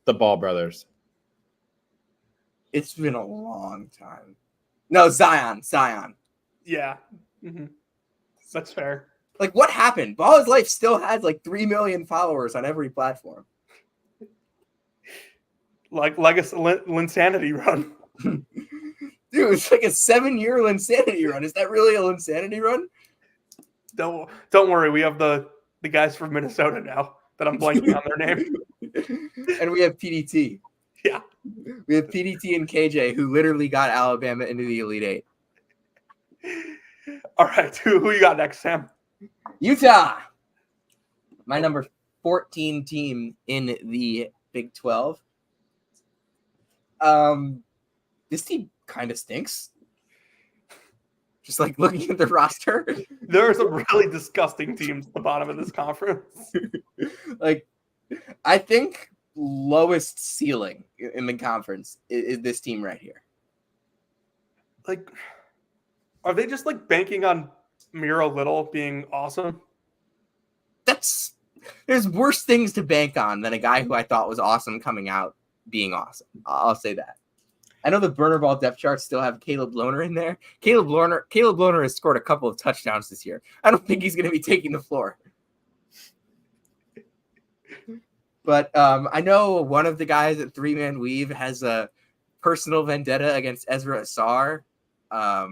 The Ball Brothers. It's been a long time. No, Zion. Yeah. Mm-hmm. That's fair. Like, what happened? Baller's Life still has like 3 million followers on every platform. Like Legacy Linsanity run. Dude, it's like a 7-year Linsanity run. Is that really a Linsanity run? Don't worry. We have the guys from Minnesota now that I'm blanking on their name. And we have PDT. Yeah. We have PDT and KJ, who literally got Alabama into the Elite Eight. All right. Who you got next, Sam? Utah. My number 14 team in the Big 12. This team kind of stinks. Just like looking at the roster. There are some really disgusting teams at the bottom of this conference. Like, I think lowest ceiling in the conference is this team right here. Like, are they just like banking on Miro Little being awesome? There's worse things to bank on than a guy who I thought was awesome coming out being awesome. I'll say that. I know the burner ball depth charts still have Caleb Lohner in there. Caleb Lohner has scored a couple of touchdowns this year. I don't think he's going to be taking the floor. But I know one of the guys at 3-Man Weave has a personal vendetta against Ezra Asar. I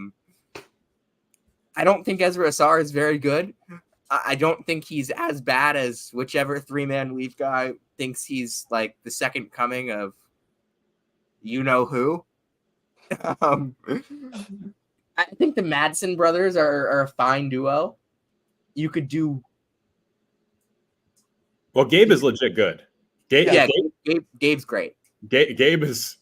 don't think Ezra Asar is very good. I don't think he's as bad as whichever 3-Man Weave guy thinks he's like the second coming of you know who. I think the Madsen brothers are a fine duo. You could do. Well, Gabe is legit good. Gabe's great. Gabe is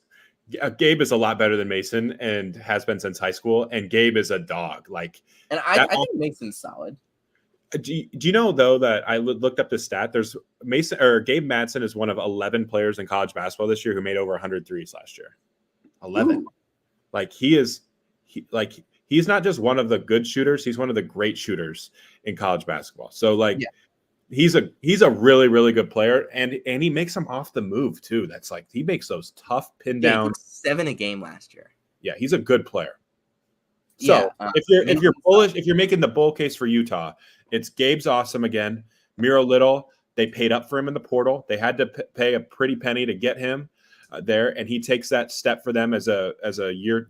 a lot better than Mason and has been since high school. And Gabe is a dog. Like, and I think Mason's solid. Do you know though that I looked up the stat? There's Gabe Madsen is one of 11 players in college basketball this year who made over 100 threes last year. 11. Ooh. Like he's not just one of the good shooters. He's one of the great shooters in college basketball. So like, yeah. He's a really, really good player, and he makes them off the move too. That's like he makes those tough pin downs. 7 a game last year. Yeah, he's a good player. So if you're bullish, if you're making the bull case for Utah, it's Gabe's awesome again. Miro Little, they paid up for him in the portal. They had to pay a pretty penny to get him there, and he takes that step for them as a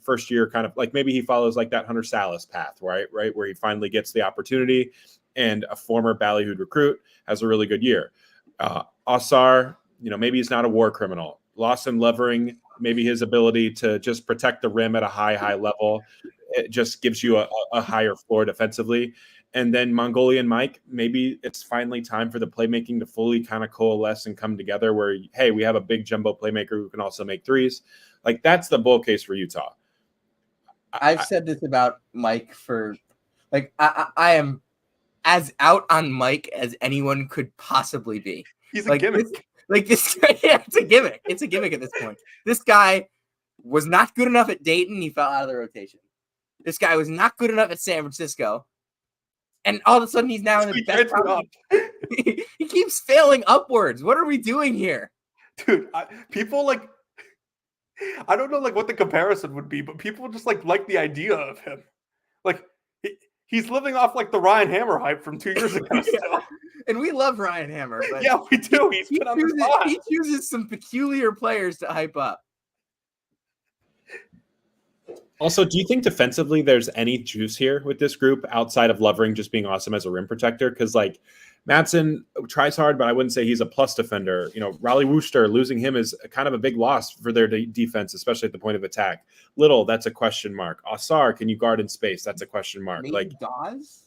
first year kind of like maybe he follows like that Hunter Salas path, right, where he finally gets the opportunity. And a former Ballyhooed recruit has a really good year. Asar, maybe he's not a war criminal. Lawson Levering, maybe his ability to just protect the rim at a high level, it just gives you a higher floor defensively. and then Mongolian Mike, maybe it's finally time for the playmaking to fully kind of coalesce and come together where, hey, we have a big jumbo playmaker who can also make threes. Like, that's the bull case for Utah. I've said this about Mike for, like, I am as out on Mike as anyone could possibly be. He's a gimmick. This yeah, it's a gimmick. It's a gimmick at this point. This guy was not good enough at Dayton. He fell out of the rotation. This guy was not good enough at San Francisco. And all of a sudden, he's now in the best. He keeps failing upwards. What are we doing here? Dude, people like, I don't know like what the comparison would be, but people just like the idea of him. Like, he's living off like the Ryan Hammer hype from 2 years ago. Yeah. And we love Ryan Hammer. But yeah, we do. He chooses some peculiar players to hype up. Also, do you think defensively there's any juice here with this group outside of Lovering just being awesome as a rim protector? Because like Madsen tries hard, but I wouldn't say he's a plus defender. You know, Raleigh Wooster, losing him is kind of a big loss for their defense, especially at the point of attack. Little, that's a question mark. Asar, can you guard in space? That's a question mark. Maybe like Dawes?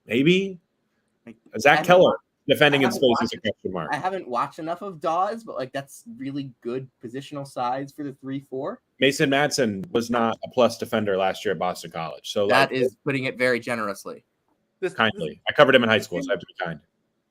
Maybe Zach Keller defending in space is a question mark. I haven't watched enough of Dawes, but like that's really good positional size for the 3-4. Mason Madsen was not a plus defender last year at Boston College. So that is putting it very generously. Kindly. I covered him in high school, so I have to be kind.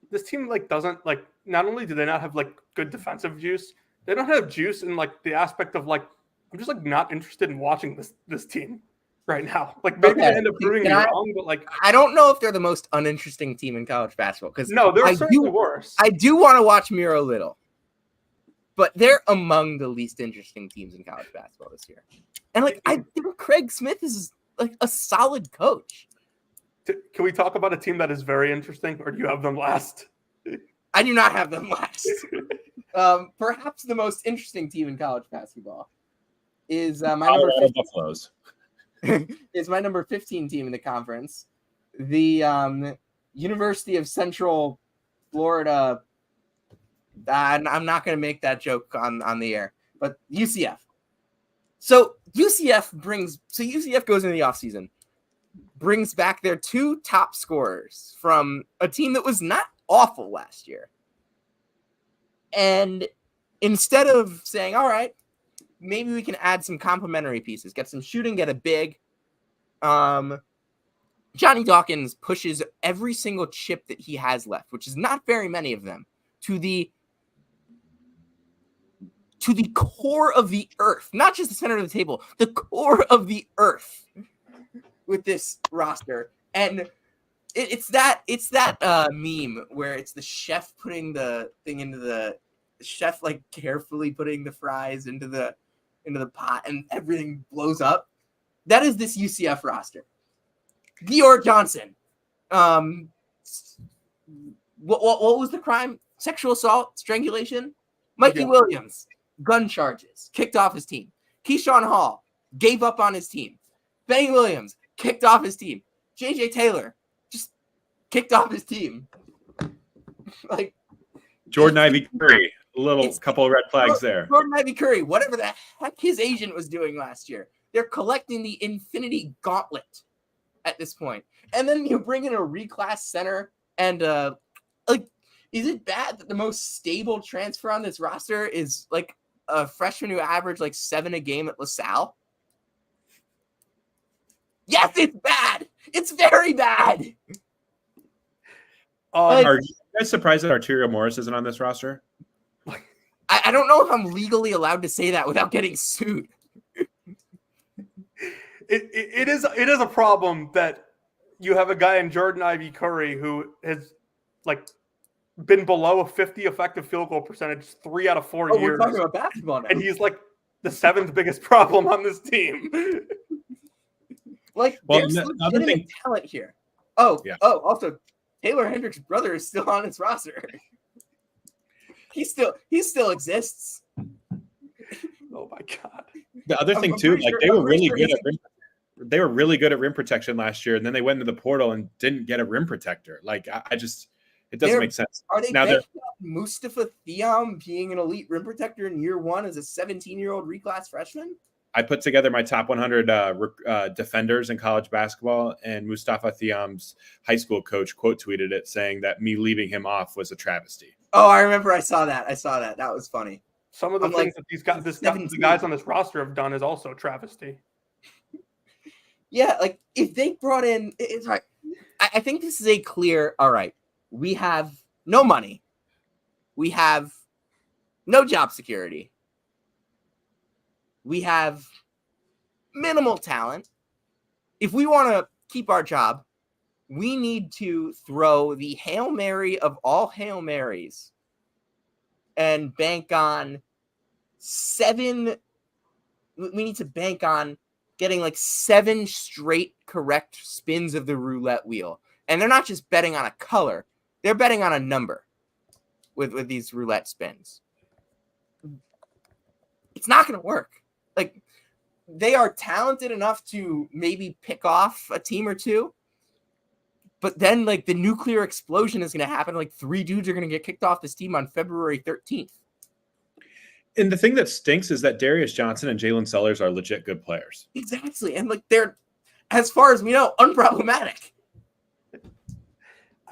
This team like doesn't like, not only do they not have like good defensive juice, they don't have juice in like the aspect of like, I'm just like not interested in watching this team right now. Like maybe they end up proving me wrong, but like I don't know if they're the most uninteresting team in college basketball because no, they're certainly worse. I do want to watch Miro Little, but they're among the least interesting teams in college basketball this year. And like I think Craig Smith is like a solid coach. Can we talk about a team that is very interesting, or do you have them last? I do not have them last. Perhaps the most interesting team in college basketball is my number 15. Buffaloes. Is my number 15 team in the conference, the University of Central Florida. I'm not going to make that joke on the air, but UCF. So UCF goes into the offseason, brings back their two top scorers from a team that was not awful last year. And instead of saying, all right, maybe we can add some complementary pieces, get some shooting, get a big. Johnny Dawkins pushes every single chip that he has left, which is not very many of them, to the core of the earth, not just the center of the table, the core of the earth with this roster. And it's that meme where it's the chef putting the thing into the chef, like carefully putting the fries into the pot and everything blows up. That is this UCF roster. Dior Johnson. What was the crime? Sexual assault, strangulation. Mikey Williams, gun charges, kicked off his team. Keyshawn Hall gave up on his team. Benny Williams kicked off his team. JJ Taylor just kicked off his team. Like Jordan Ivy Curry. Couple of red flags there. Jordan Ivy Curry, whatever the heck his agent was doing last year. They're collecting the Infinity Gauntlet at this point. And then you bring in a reclass center and is it bad that the most stable transfer on this roster is like a freshman who averaged like 7 a game at LaSalle? Yes, it's bad. It's very bad. Are you guys surprised that Arterio Morris isn't on this roster? I don't know if I'm legally allowed to say that without getting sued. It is a problem that you have a guy in Jordan Ivy Curry who has like been below a 50 effective field goal percentage 3 out of 4 years. We're talking about basketball now. And he's like the 7th biggest problem on this team. Like, there's legitimate talent here. Also, Taylor Hendricks' brother is still on his roster. He still exists. Oh my God. The other thing too, like they were really good at rim protection last year, and then they went into the portal and didn't get a rim protector. Like it doesn't make sense. Are they now Mustafa Thiam being an elite rim protector in year 1 as a 17-year-old reclass freshman? I put together my top 100 defenders in college basketball, and Mustafa Thiam's high school coach quote tweeted it, saying that me leaving him off was a travesty. Oh, I remember. I saw that. That was funny. Some of the things that the guys on this roster have done is also travesty. Yeah, like if they brought in, it's right. I think this is a clear. All right, we have no money, we have no job security, we have minimal talent. If we want to keep our job, we need to throw the Hail Mary of all Hail Marys and bank on 7. We need to bank on getting like 7 straight correct spins of the roulette wheel. And they're not just betting on a color, they're betting on a number with these roulette spins. It's not going to work. Like, they are talented enough to maybe pick off a team or two, but then like the nuclear explosion is going to happen. Like 3 dudes are going to get kicked off this team on February 13th. And the thing that stinks is that Darius Johnson and Jalen Sellers are legit good players. Exactly. And like they're, as far as we know, unproblematic.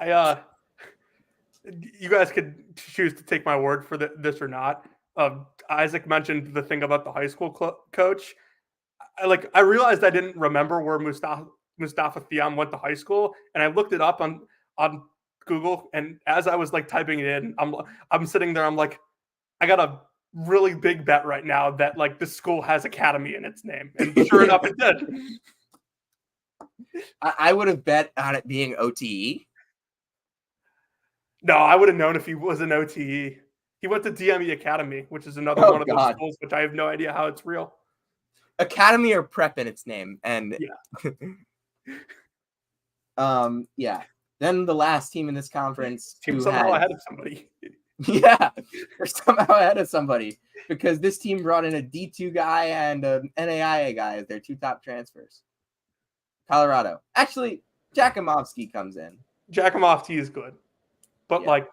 You guys could choose to take my word for this or not. Isaac mentioned the thing about the high school coach. I realized I didn't remember where Mustafa Thiam went to high school, and I looked it up on Google. And as I was like typing it in, I'm sitting there. I'm like, I got a really big bet right now that like the school has academy in its name, and sure enough, it did. I would have bet on it being OTE. No, I would have known if he was an OTE. He went to DME Academy, which is another one of those schools, which I have no idea how it's real. Academy or prep in its name, and yeah. Then the last team in this conference, somehow ahead of somebody. Yeah, they're somehow ahead of somebody because this team brought in a D2 guy and an NAIA guy as their 2 top transfers. Colorado. Actually, Jakimovsky comes in. Jakimovsky is good, but like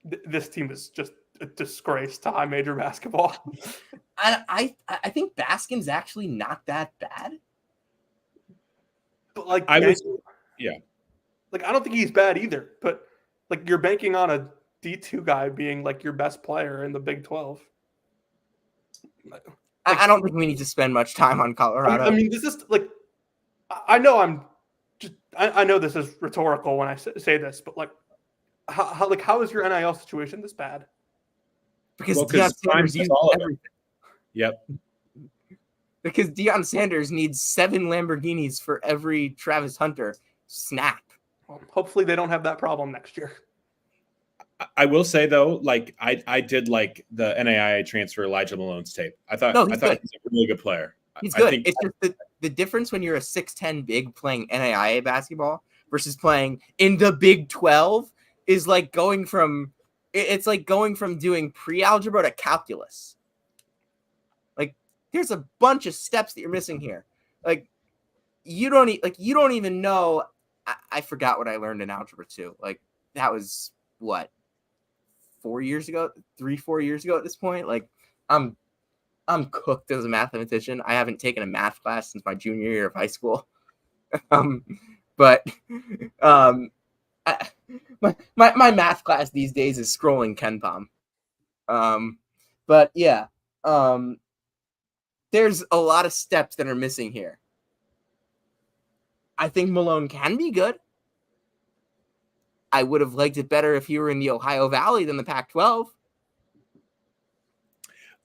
this team is just a disgrace to high major basketball. I think Baskin's actually not that bad. But like I don't think he's bad either. But like you're banking on a D2 guy being like your best player in the Big 12. I don't think we need to spend much time on Colorado. I mean, this is like, I know I know this is rhetorical when I say this, but like, how is your NIL situation this bad? Because Deion Sanders uses everything. Yep. Because Deion Sanders needs 7 Lamborghinis for every Travis Hunter snap. Well, hopefully they don't have that problem next year. I will say though, like I did like the NAIA transfer Elijah Malone's tape. I thought he's a really good player. He's good. It's just the difference when you're a 6'10" big playing NAIA basketball versus playing in the Big 12 is like going from doing pre-algebra to calculus. Like there's a bunch of steps that you're missing here. Like you don't even know. I forgot what I learned in algebra 2. Like that was what 4 years ago, 3-4 years ago at this point. Like I'm cooked as a mathematician. I haven't taken a math class since my junior year of high school. My math class these days is scrolling KenPom. But yeah, there's a lot of steps that are missing here. I think Malone can be good. I would have liked it better if he were in the Ohio Valley than the Pac-12.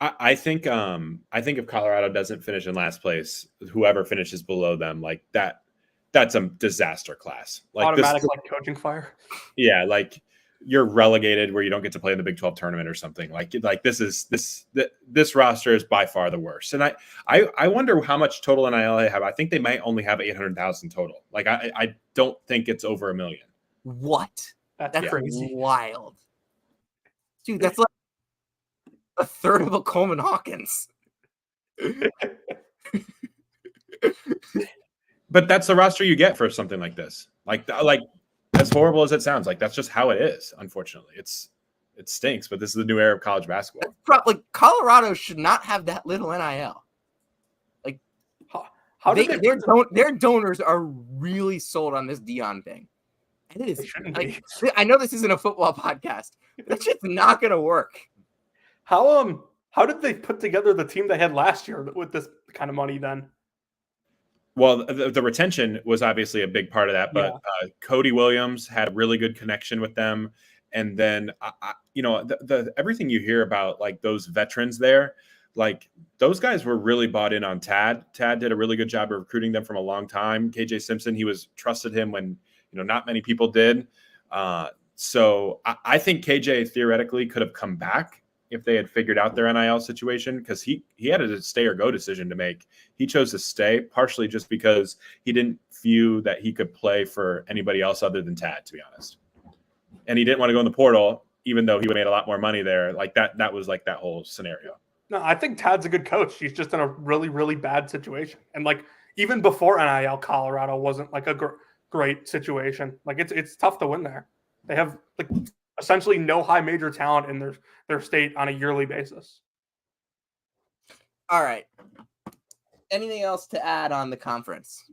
I think if Colorado doesn't finish in last place, whoever finishes below them, like that's a disaster class. Like automatic like coaching fire. Yeah, like you're relegated where you don't get to play in the Big 12 tournament or something. Like this roster is by far the worst. And I wonder how much total NIL they have. I think they might only have 800,000 total. Like I don't think it's over 1 million. What? That's crazy. Wild. Dude, that's like a third of a Coleman Hawkins. But that's the roster you get for something like this. Like as horrible as it sounds, like that's just how it is. Unfortunately, it stinks. But this is the new era of college basketball. Like Colorado should not have that little NIL. Their donors are really sold on this Dion thing. And it is like, I know this isn't a football podcast, but that's just not going to work. How did they put together the team they had last year with this kind of money then? Well, the retention was obviously a big part of that, but Cody Williams had a really good connection with them. And then, everything you hear about like those veterans there, like those guys were really bought in on Tad. Tad did a really good job of recruiting them from a long time. KJ Simpson, he trusted him when, not many people did. So I think KJ theoretically could have come back if they had figured out their NIL situation, because he had a stay or go decision to make. He chose to stay partially just because he didn't view that he could play for anybody else other than Tad, to be honest. And he didn't want to go in the portal, even though he would have made a lot more money there. Like that was like that whole scenario. No, I think Tad's a good coach. He's just in a really, really bad situation. And like even before NIL, Colorado wasn't like a great situation. Like it's tough to win there. They have like essentially no high major talent in their state on a yearly basis. All right. Anything else to add on the conference?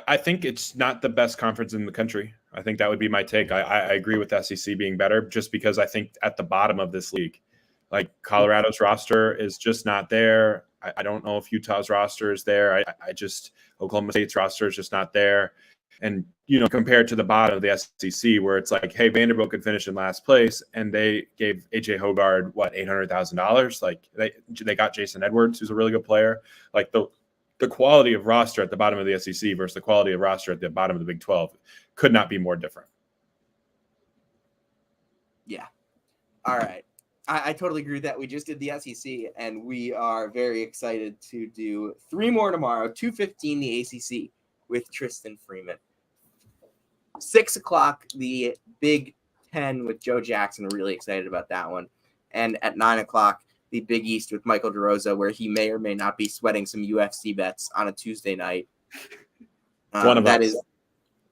I think it's not the best conference in the country. I think that would be my take. I agree with SEC being better just because I think at the bottom of this league, like Colorado's roster is just not there. I don't know if Utah's roster is there. Oklahoma State's roster is just not there. And, compared to the bottom of the SEC where it's like, hey, Vanderbilt could finish in last place and they gave AJ Hogard, $800,000? Like they got Jason Edwards, who's a really good player. Like the quality of roster at the bottom of the SEC versus the quality of roster at the bottom of the Big 12 could not be more different. Yeah. All right. I totally agree with that. We just did the SEC, and we are very excited to do 3 more tomorrow, 2:15 the ACC with Tristan Freeman. 6 o'clock, the Big Ten with Joe Jackson. We're really excited about that one. And at 9 o'clock, the Big East with Michael DeRosa, where he may or may not be sweating some UFC bets on a Tuesday night. One of us.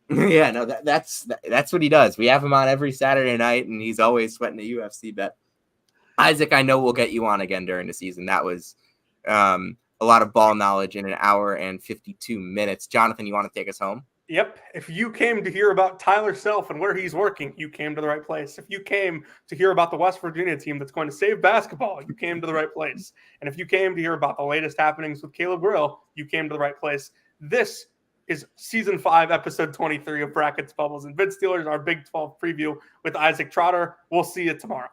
Yeah, no, that's what he does. We have him on every Saturday night, and he's always sweating a UFC bet. Isaac, I know we'll get you on again during the season. That was a lot of ball knowledge in an hour and 52 minutes. Jonathan, you want to take us home? Yep. If you came to hear about Tyler Self and where he's working, you came to the right place. If you came to hear about the West Virginia team that's going to save basketball, you came to the right place. And if you came to hear about the latest happenings with Caleb Grill, you came to the right place. This is Season 5, Episode 23 of Brackets, Bubbles, and Vid Steelers, our Big 12 preview with Isaac Trotter. We'll see you tomorrow.